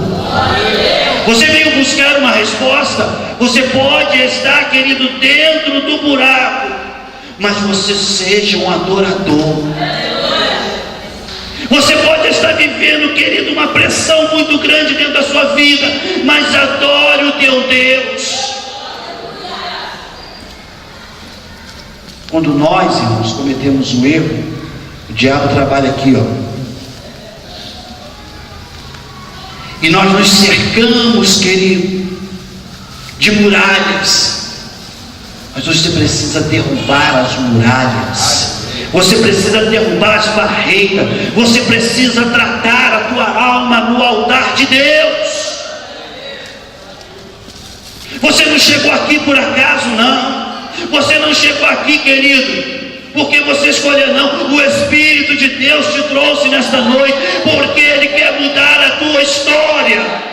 Você veio buscar uma resposta? Você pode estar, querido, dentro do buraco, mas você seja um adorador. Você pode estar vivendo, querido, uma pressão muito grande dentro da sua vida, mas adore o teu Deus. Quando nós, irmãos, cometemos um erro, o diabo trabalha aqui, ó. E nós nos cercamos, querido, de muralhas. Mas você precisa derrubar as muralhas. Você precisa derrubar as barreiras. Você precisa tratar a tua alma no altar de Deus. Você não chegou aqui por acaso, não. Você não chegou aqui, querido, porque você escolheu, não. O Espírito de Deus te trouxe nesta noite, porque Ele quer mudar a tua história.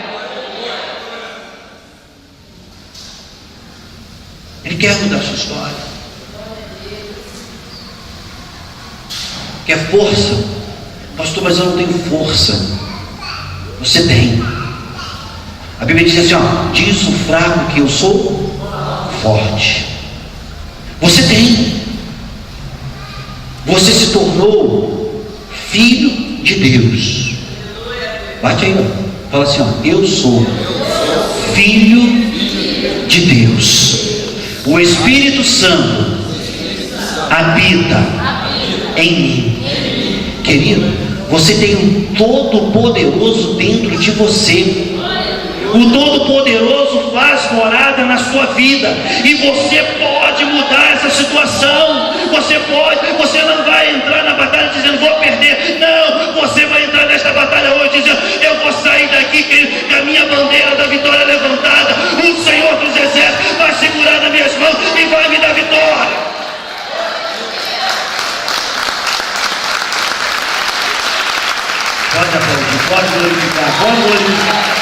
Ele quer mudar a sua história. Quer força? Pastor, mas eu não tenho força. Você tem. A Bíblia diz assim, ó: diz o fraco que eu sou forte. Você tem. Você se tornou filho de Deus. Bate aí, ó. Fala assim, ó: eu sou filho de Deus. O Espírito Santo habita em mim. Querido, você tem um Todo-Poderoso dentro de você. O Todo-Poderoso faz morada na sua vida, e você pode mudar essa situação. Você não vai entrar na batalha dizendo vou perder. Não, você vai entrar nesta batalha hoje dizendo eu vou sair daqui com a minha bandeira da vitória levantada. O Senhor dos Exércitos vai segurar nas minhas mãos e vai me dar vitória. Pode aplaudir, pode glorificar, pode glorificar.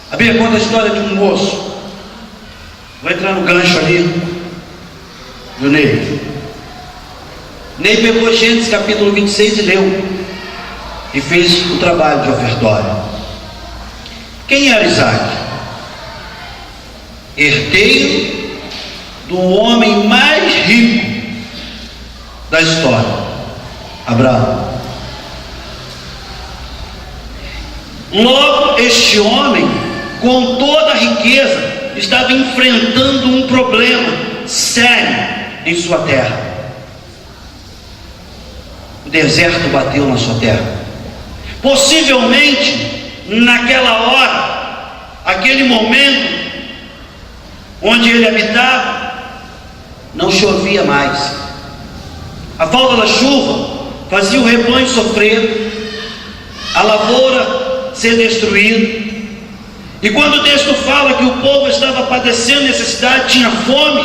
A Bíblia conta a história de um moço. Vou entrar no gancho ali do Ney. Ney pegou Gênesis capítulo 26 e leu, e fez o trabalho de ofertório. Quem era Isaac? Herdeiro do homem mais rico da história, Abraão. Logo, este homem, com toda a riqueza, estava enfrentando um problema sério em sua terra. O deserto bateu na sua terra. Possivelmente, naquela hora, aquele momento onde ele habitava, não chovia mais. A falta da chuva fazia o rebanho sofrer, a lavoura ser destruída. E quando o texto fala que o povo estava padecendo necessidade, tinha fome,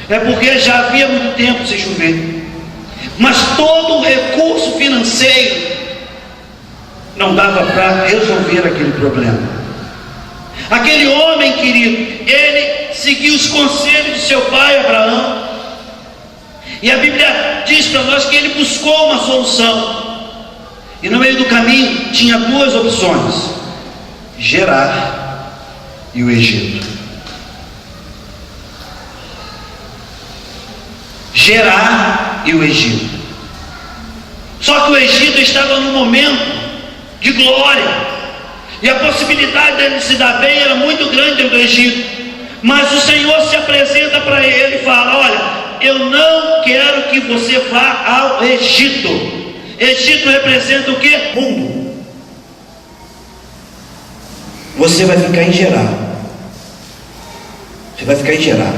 é porque já havia muito tempo sem chover. Mas todo o recurso financeiro não dava para resolver aquele problema. Aquele homem, querido, ele seguiu os conselhos de seu pai Abraão, e a Bíblia diz para nós que ele buscou uma solução, e no meio do caminho tinha duas opções: Gerar e o Egito. Gerar e o Egito. Só que o Egito estava num momento de glória, e a possibilidade dele se dar bem era muito grande dentro do Egito. Mas o Senhor se apresenta para ele e fala: olha, eu não quero que você vá ao Egito. Egito representa o que? Mundo. Você vai ficar em Gerar. Você vai ficar em Gerar.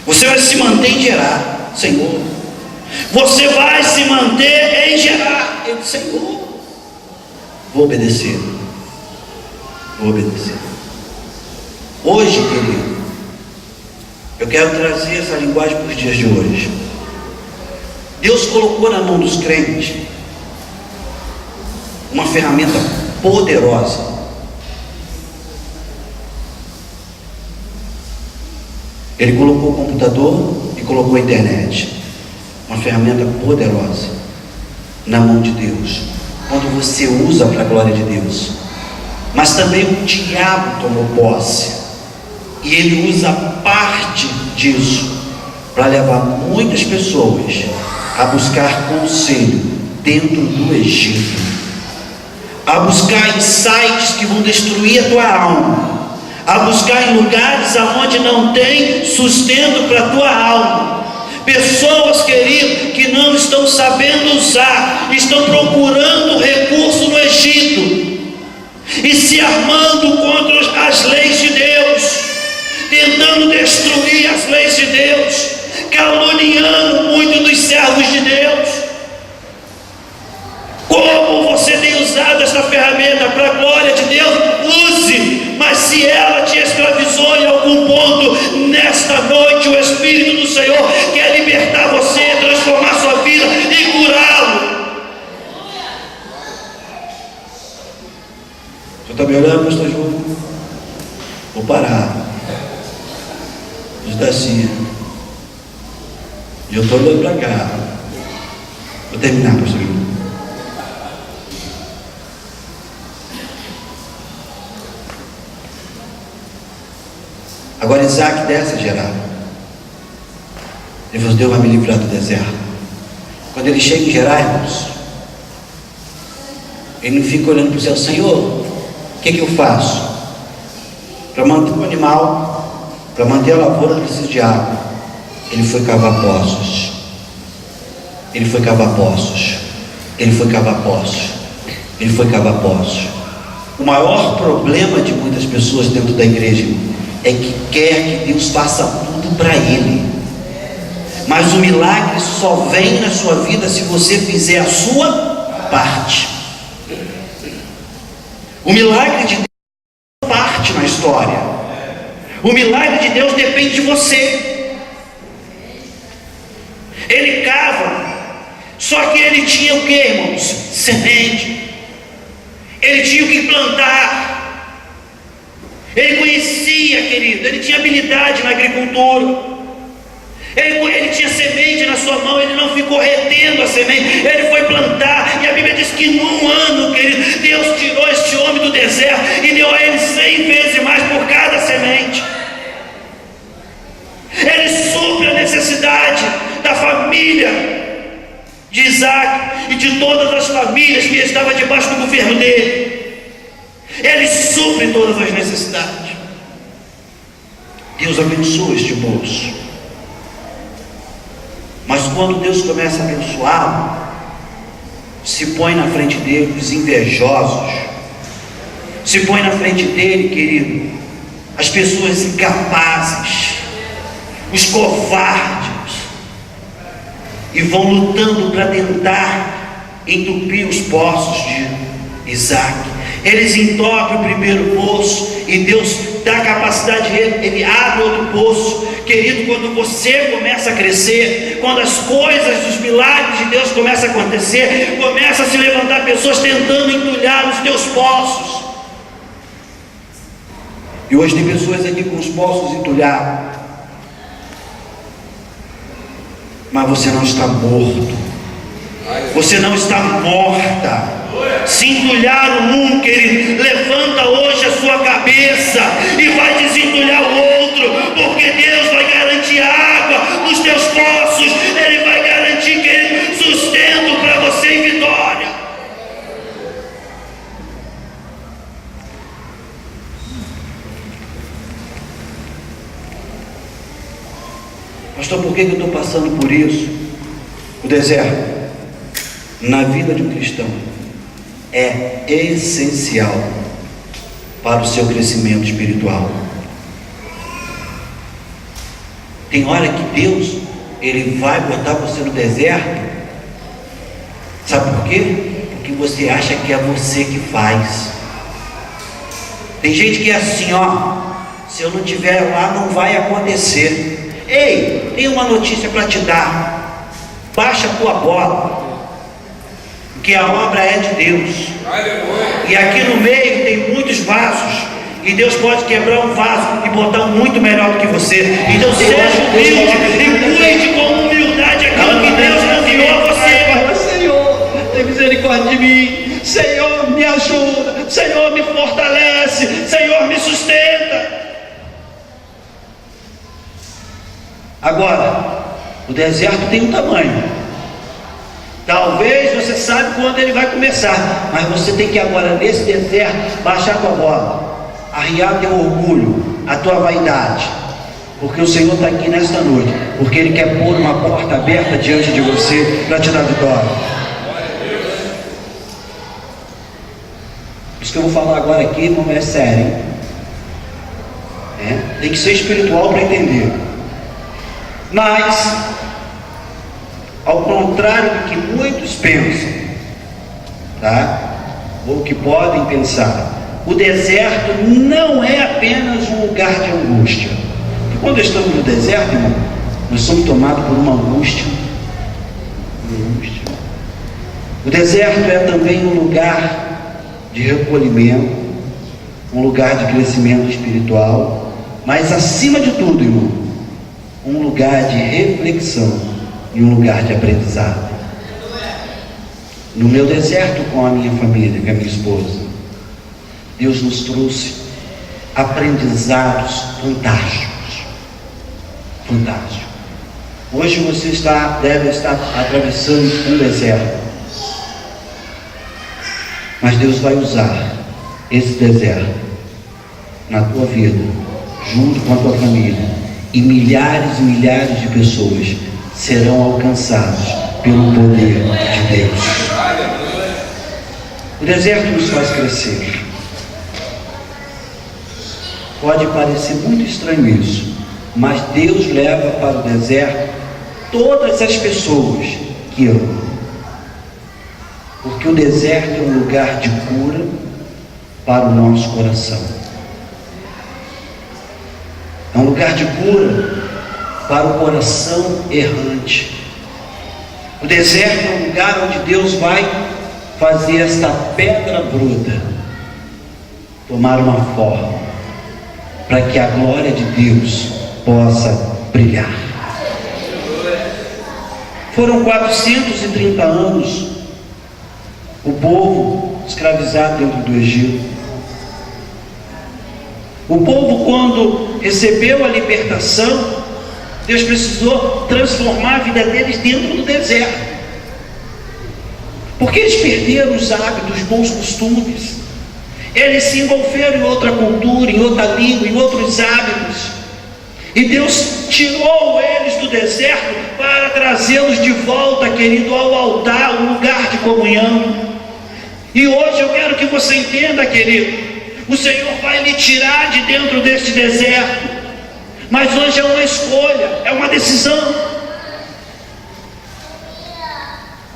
Você vai se manter em Gerar, Senhor. Você vai se manter em Gerar. Ele disse: Senhor, vou obedecer. Vou obedecer. Hoje, querido, eu quero trazer essa linguagem para os dias de hoje. Deus colocou na mão dos crentes uma ferramenta poderosa. Ele colocou o computador e colocou a internet. Uma ferramenta poderosa na mão de Deus, quando você usa para a glória de Deus. Mas também o diabo tomou posse, e ele usa parte disso para levar muitas pessoas a buscar conselho dentro do Egito, a buscar insights que vão destruir a tua alma, a buscar em lugares aonde não tem sustento para a tua alma. Pessoas, querido, que não estão sabendo usar, estão procurando recurso no Egito e se armando contra as leis de Deus, tentando destruir as leis de Deus, caluniando muito dos servos de Deus. Como você tem usado esta ferramenta para a glória de Deus? Use, mas se ela te escravizou em algum ponto, nesta noite o Espírito do Senhor quer libertar você, transformar sua vida e curá-lo. Você está me olhando, pastor João? Vou parar. Está assim. E eu estou olhando para cá. Vou terminar, pastor João. Agora Isaac desce a Gerar. Ele falou: Deus vai me livrar do deserto. Quando ele chega em Gerar, irmãos, ele não fica olhando para o céu: Senhor, o que eu faço? Para manter o animal, para manter a lavoura, precisa de água. Ele foi cavar poços. Ele foi cavar poços. Ele foi cavar poços. Ele foi cavar poços. O maior problema de muitas pessoas dentro da igreja é que quer que Deus faça tudo para ele. Mas o milagre só vem na sua vida se você fizer a sua parte. O milagre de Deus é parte na história. O milagre de Deus depende de você. Ele cava, só que ele tinha o que, irmãos? Semente. Ele tinha o que plantar. Ele conhecia, querido, ele tinha habilidade na agricultura. Ele tinha semente na sua mão, ele não ficou retendo a semente, ele foi plantar. E a Bíblia diz que num ano, querido, Deus tirou este homem do deserto e deu a ele 100 vezes mais por cada semente. Ele supre a necessidade da família de Isaac e de todas as famílias que estavam debaixo do governo dele. Ele supre todas as necessidades. Deus abençoa este moço. Mas quando Deus começa a abençoá-lo, se põe na frente dele os invejosos, se põe na frente dele, querido, as pessoas incapazes, os covardes, e vão lutando para tentar entupir os poços de Isaac. Eles entopem o primeiro poço e Deus dá a capacidade de ele abre outro poço. Querido, quando você começa a crescer, quando as coisas, os milagres de Deus começam a acontecer, começa a se levantar pessoas tentando entulhar os teus poços. E hoje tem pessoas aqui com os poços entulhados, mas você não está morto, você não está morta. Se entulhar um, querido, levanta hoje a sua cabeça e vai desentulhar o outro, porque Deus vai garantir água nos teus poços, Ele vai garantir, querido, sustento para você e vitória. Pastor, por que eu estou passando por isso? O deserto, na vida de um cristão, é essencial para o seu crescimento espiritual. Tem hora que Deus, Ele vai botar você no deserto. Sabe por quê? Porque você acha que é você que faz. Tem gente que é assim, ó, se eu não estiver lá não vai acontecer. Ei, tem uma notícia para te dar. Baixa a tua bola, que a obra é de Deus. Aleluia. E aqui no meio tem muitos vasos, e Deus pode quebrar um vaso e botar um muito melhor do que você. Então seja humilde e cuide com humildade aquilo que Deus confiou a você. Senhor, tem misericórdia de mim. Senhor, me ajuda. Senhor, me fortalece. Senhor, me sustenta. Agora, o deserto tem um tamanho. Talvez você sabe quando ele vai começar, mas você tem que agora nesse deserto baixar a tua bola, arriar teu orgulho, a tua vaidade, porque o Senhor está aqui nesta noite, porque Ele quer pôr uma porta aberta diante de você para te dar vitória. Isso que eu vou falar agora aqui, irmão, é sério, hein? Tem que ser espiritual para entender. Mas, ao contrário do que muitos pensam, tá? Ou que podem pensar, o deserto não é apenas um lugar de angústia. E quando estamos no deserto, irmão, nós somos tomados por uma angústia. O deserto é também um lugar de recolhimento, um lugar de crescimento espiritual, mas acima de tudo, irmão, um lugar de reflexão e um lugar de aprendizado. No meu deserto com a minha família, com a minha esposa, Deus nos trouxe aprendizados fantásticos. Fantástico. Hoje você deve estar atravessando um deserto, mas Deus vai usar esse deserto na tua vida, junto com a tua família, e milhares e milhares de pessoas serão alcançadas pelo poder de Deus. O deserto nos faz crescer. Pode parecer muito estranho isso, mas Deus leva para o deserto todas as pessoas que amam, porque o deserto é um lugar de cura para o nosso coração. É um lugar de cura para o coração errante. O deserto é um lugar onde Deus vai fazer esta pedra bruta tomar uma forma, para que a glória de Deus possa brilhar. Foram 430 anos o povo escravizado dentro do Egito. O povo, quando recebeu a libertação, Deus precisou transformar a vida deles dentro do deserto, porque eles perderam os hábitos, os bons costumes, eles se envolveram em outra cultura, em outra língua, em outros hábitos, e Deus tirou eles do deserto para trazê-los de volta, querido, ao altar, um lugar de comunhão. E hoje eu quero que você entenda, querido, o Senhor vai lhe tirar de dentro deste deserto, mas hoje é uma escolha, é uma decisão.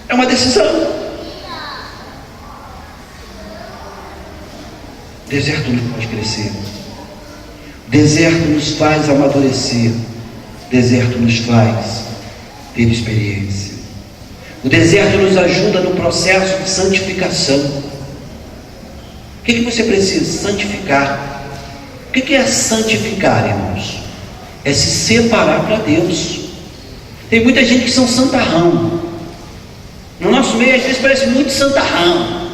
É uma decisão. O deserto nos faz crescer. O deserto nos faz amadurecer. O deserto nos faz ter experiência. O deserto nos ajuda no processo de santificação. O que você precisa? Santificar. O que é santificar, irmãos? É se separar para Deus. Tem muita gente que são santarrão. No nosso meio, às vezes, parece muito santarrão,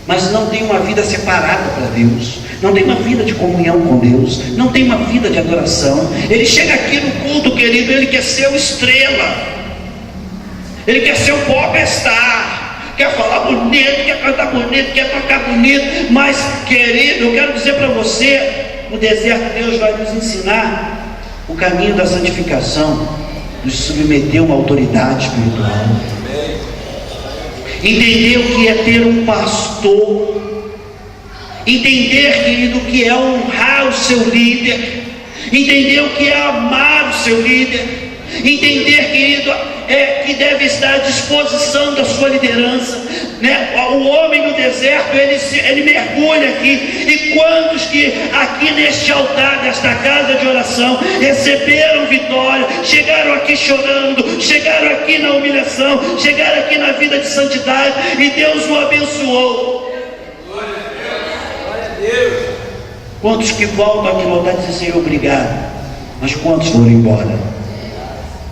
mas não tem uma vida separada para Deus, não tem uma vida de comunhão com Deus, não tem uma vida de adoração. Ele chega aqui no culto, querido, ele quer ser o estrela, ele quer ser o popstar, quer falar bonito, quer cantar bonito, quer tocar bonito. Mas, querido, eu quero dizer para você, no deserto Deus vai nos ensinar o caminho da santificação, nos submeter a uma autoridade espiritual, entender o que é ter um pastor, entender, querido, o que é honrar o seu líder, entender o que é amar o seu líder, entender, querido, que deve estar à disposição da sua liderança, né? O homem no deserto, ele mergulha aqui. E quantos que aqui neste altar desta casa de oração receberam vitória, chegaram aqui chorando, chegaram aqui na humilhação, chegaram aqui na vida de santidade, e Deus o abençoou. Glória a Deus. Quantos que voltam aqui voltar e dizem: Senhor, obrigado. Mas quantos foram embora?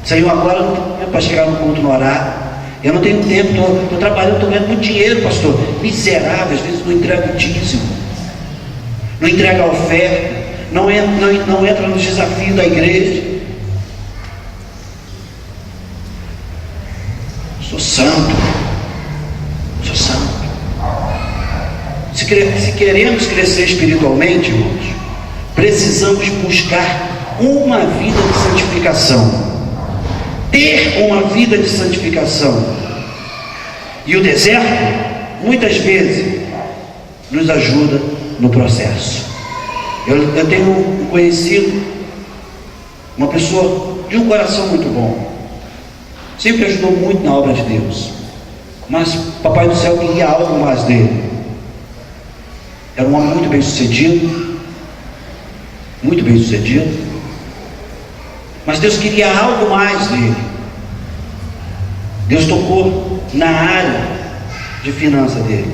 Senhor, agora não tenho tempo para chegar no culto no horário. Eu não tenho tempo, estou trabalhando, estou ganhando muito dinheiro, pastor. Miserável, às vezes não entrega o dízimo, não entrega a oferta, não entra nos desafios da igreja. Sou santo. Se queremos crescer espiritualmente, irmãos, precisamos buscar uma vida de santificação. Ter uma vida de santificação. E o deserto, muitas vezes, nos ajuda no processo. Eu tenho um conhecido, uma pessoa de um coração muito bom, sempre ajudou muito na obra de Deus, mas Papai do Céu queria algo mais dele. Era um homem muito bem sucedido, mas Deus queria algo mais dele. Deus tocou na área de finança dele.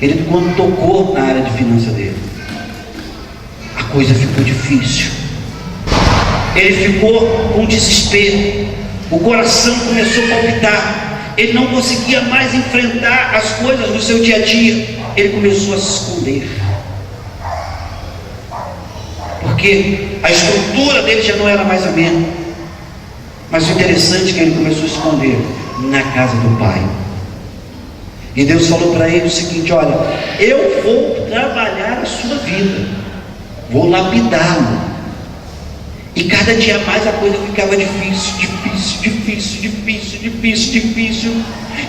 Ele, quando tocou na área de finança dele, a coisa ficou difícil. Ele ficou com desespero, o coração começou a palpitar, ele não conseguia mais enfrentar as coisas do seu dia a dia, ele começou a se esconder, porque a estrutura dele já não era mais a mesma. Mas o interessante é que ele começou a esconder na casa do pai. E Deus falou para ele o seguinte: olha, eu vou trabalhar a sua vida, vou lapidá-lo. E cada dia mais a coisa ficava difícil.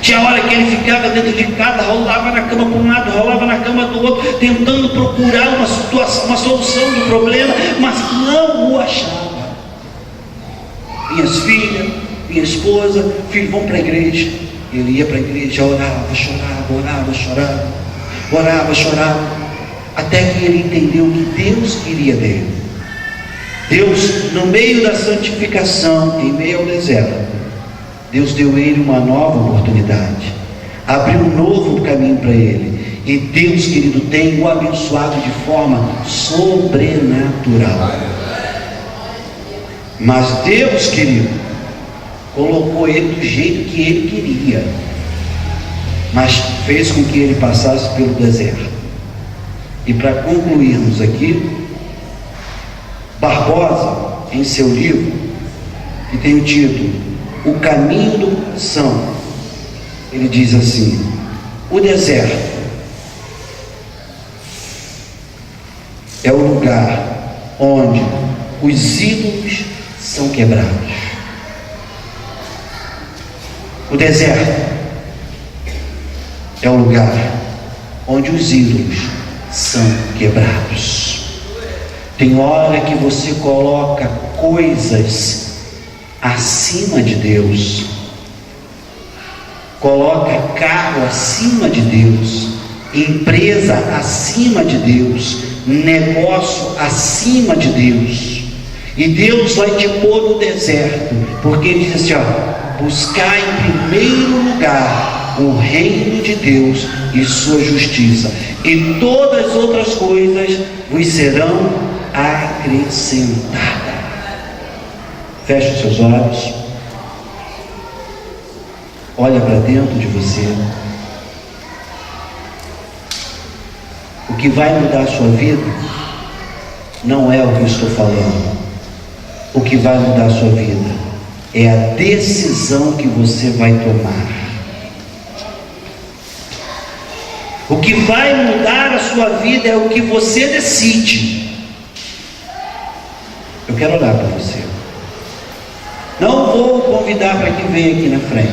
Tinha hora que ele ficava dentro de casa, rolava na cama para um lado, rolava na cama do outro, tentando procurar uma solução do problema, mas não o achava. Minhas filhas, minha esposa, filho, vão para a igreja. Ele ia para a igreja, chorava, até que ele entendeu o que Deus queria dele. Deus, no meio da santificação, em meio ao deserto, Deus deu a ele uma nova oportunidade, abriu um novo caminho para ele. E Deus, querido, tem o abençoado de forma sobrenatural. Mas Deus, querido, colocou ele do jeito que ele queria, mas fez com que ele passasse pelo deserto. E para concluirmos aqui, Barbosa, em seu livro, que tem o título O Caminho do Coração, ele diz assim: o deserto é o lugar onde os ídolos são quebrados. O deserto é o lugar onde os ídolos são quebrados. Tem hora que você coloca coisas acima de Deus, coloca carro acima de Deus, empresa acima de Deus, negócio acima de Deus. E Deus vai te pôr no deserto, porque Ele diz assim, buscar em primeiro lugar o reino de Deus e sua justiça, e todas as outras coisas vos serão acrescentadas. Feche os seus olhos. Olha para dentro de você. O que vai mudar a sua vida não é o que eu estou falando. O que vai mudar a sua vida é a decisão que você vai tomar. O que vai mudar a sua vida é o que você decide. Eu quero orar para você. Não vou convidar para que venha aqui na frente.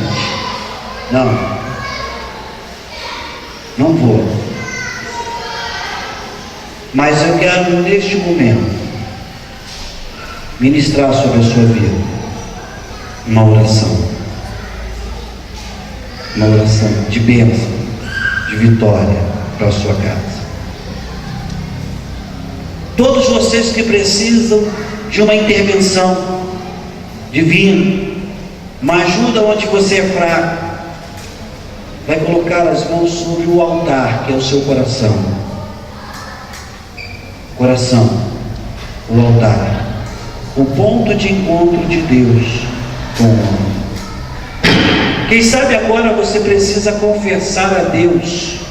Não vou. Mas eu quero neste momento ministrar sobre a sua vida uma oração de bênção, de vitória para a sua casa. Todos vocês que precisam de uma intervenção divina, uma ajuda onde você é fraco, vai colocar as mãos sobre o altar, que é o seu coração. O altar, o ponto de encontro de Deus com o homem. Quem sabe agora você precisa confessar a Deus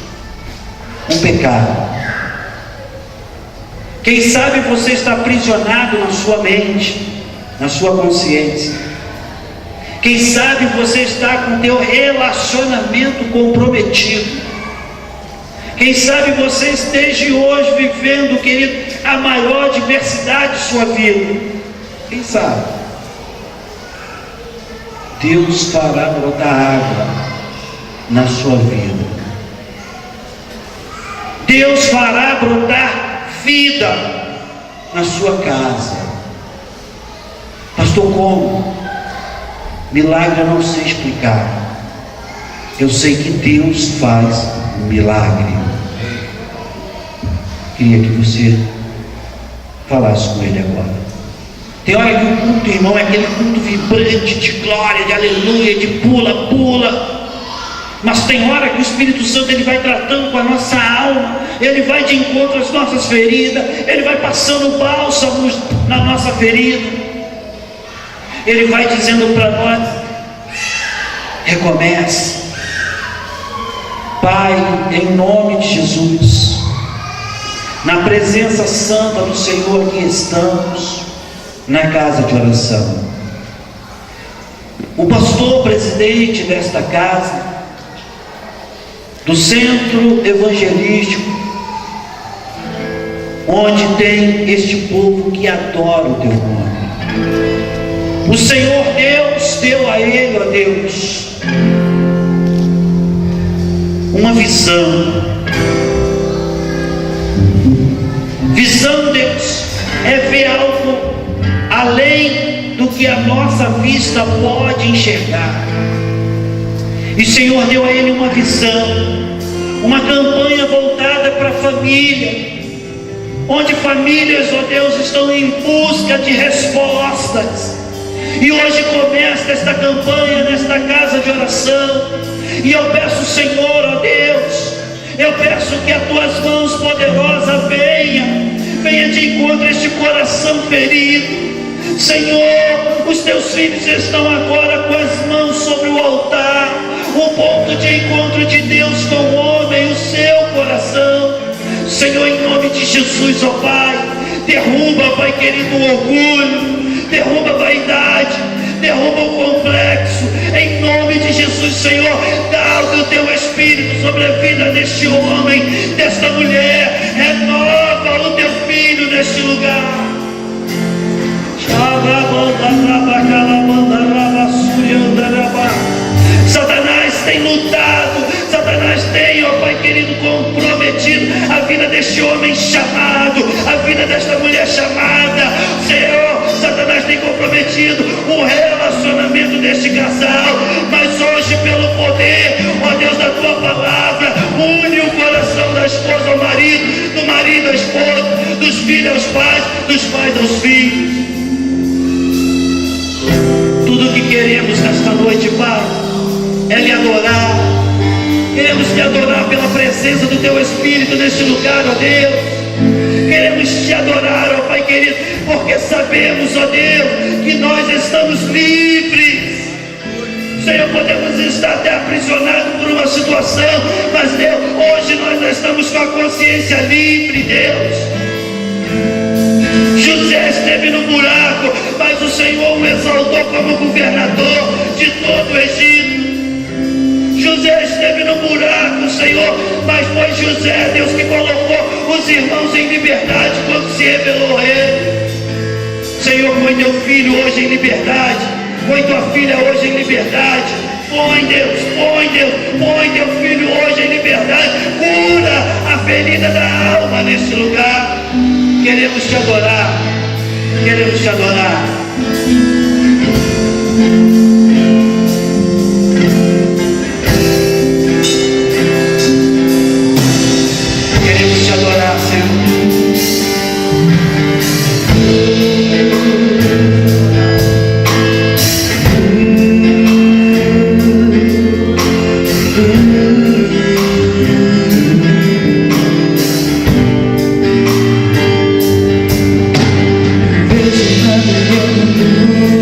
um pecado. Quem sabe você está aprisionado na sua mente, na sua consciência. Quem sabe você está com o teu relacionamento comprometido. Quem sabe você esteja hoje vivendo, querido, a maior diversidade de sua vida. Quem sabe? Deus fará brotar água na sua vida. Deus fará brotar vida na sua casa. Pastor, como? Milagre eu não sei explicar. Eu sei que Deus faz milagre. Queria que você falasse com Ele agora. Tem hora que o culto, irmão, é aquele culto vibrante de glória, de aleluia, de pula. Mas tem hora que o Espírito Santo ele vai tratando com a nossa alma, ele vai de encontro às nossas feridas, ele vai passando bálsamos na nossa ferida, ele vai dizendo para nós: recomece. Pai, em nome de Jesus, na presença santa do Senhor, aqui estamos na casa de oração. O pastor presidente desta casa, do centro evangelístico, onde tem este povo que adora o teu nome. O Senhor Deus deu a ele, ó Deus, uma visão. Visão, Deus, é ver algo além do que a nossa vista pode enxergar. E o Senhor deu a ele uma visão, uma campanha voltada para a família, onde famílias, ó Deus, estão em busca de respostas. E hoje começa esta campanha nesta casa de oração. E eu peço, Senhor, ó Deus, eu peço que as tuas mãos poderosas venha de encontro a este coração ferido. Senhor, os teus filhos estão agora com as mãos sobre o altar, o ponto de encontro de Deus com o homem, o seu coração. Senhor, em nome de Jesus, ó Pai, derruba, Pai querido, o orgulho, derruba a vaidade, derruba o complexo, em nome de Jesus. Senhor, dá o teu Espírito sobre a vida deste homem, desta mulher, renova o teu filho neste lugar. Satanás tem lutado, Satanás tem, ó Pai querido, comprometido a vida deste homem chamado, a vida desta mulher chamada. Senhor, Satanás tem comprometido o relacionamento deste casal, mas hoje, pelo poder, ó Deus, da tua palavra, une o coração da esposa ao marido, do marido à esposa. dos filhos aos pais, dos pais aos filhos. Tudo que queremos nesta noite, Pai, é lhe adorar. Queremos te adorar pela presença do teu Espírito neste lugar, ó Deus. Queremos te adorar, ó Pai querido, porque sabemos, ó Deus, que nós estamos livres. Senhor, podemos estar até aprisionados por uma situação, mas Deus, hoje nós já estamos com a consciência livre, Deus. José esteve no buraco, mas o Senhor o exaltou como governador de todo o Egito. José esteve no buraco, Senhor, mas foi José, Deus, que colocou os irmãos em liberdade quando se revelou ele. Senhor, põe teu filho hoje em liberdade, põe tua filha hoje em liberdade. Põe, Deus, põe teu filho hoje em liberdade. Cura a ferida da alma nesse lugar. Queremos te adorar, queremos te adorar. Queremos te adorar, Senhor. Vejo na minha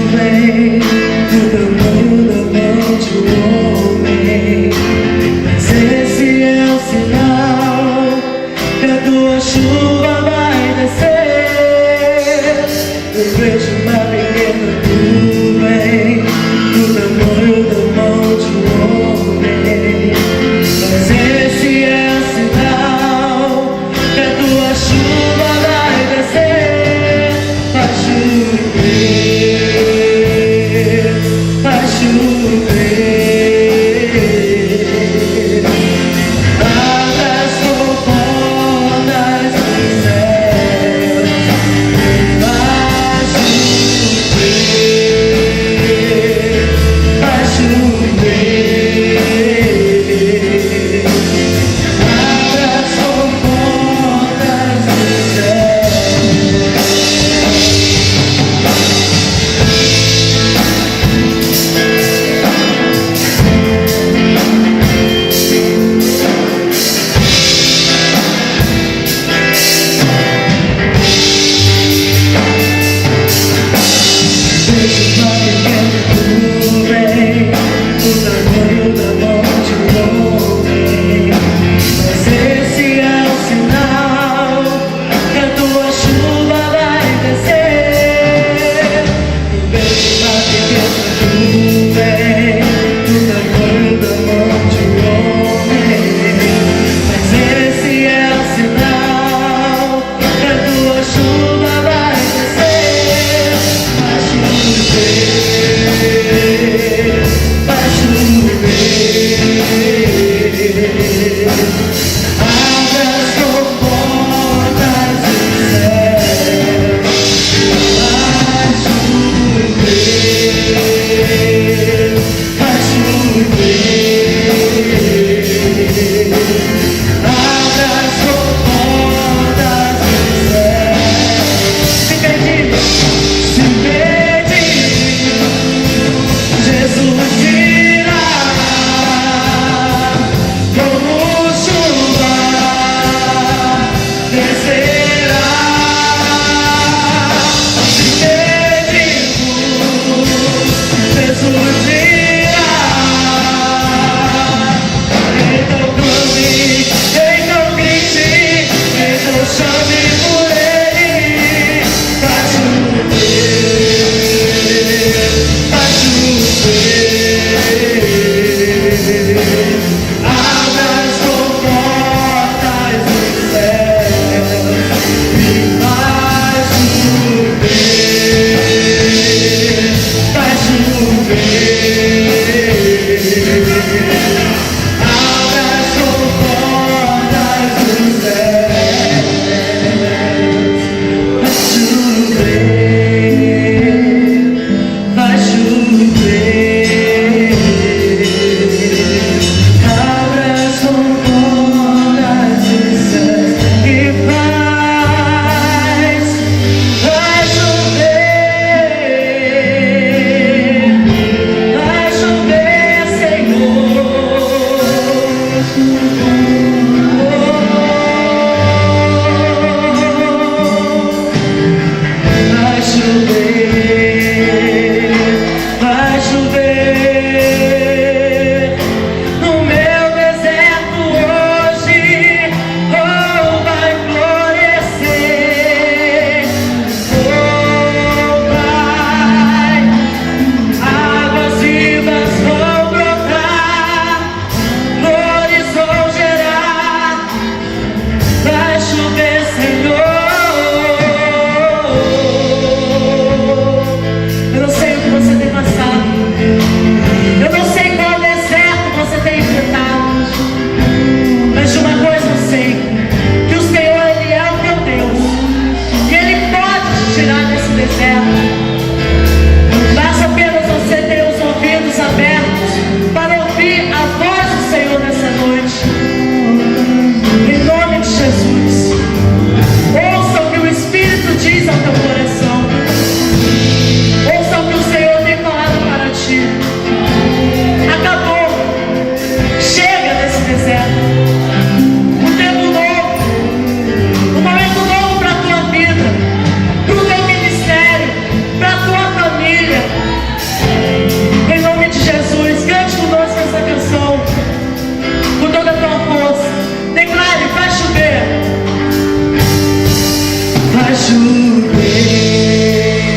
chover,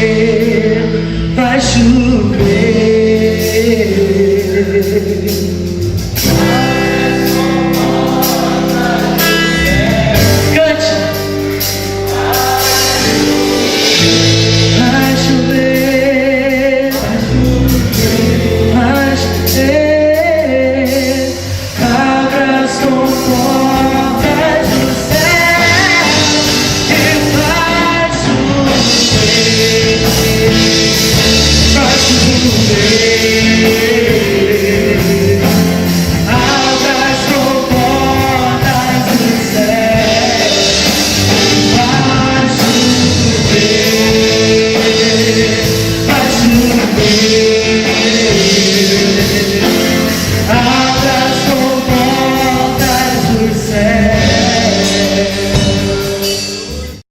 vai chover. Cante. Vai chover, vai chover. Abra as comportas do céu e vai chover. Vai chover.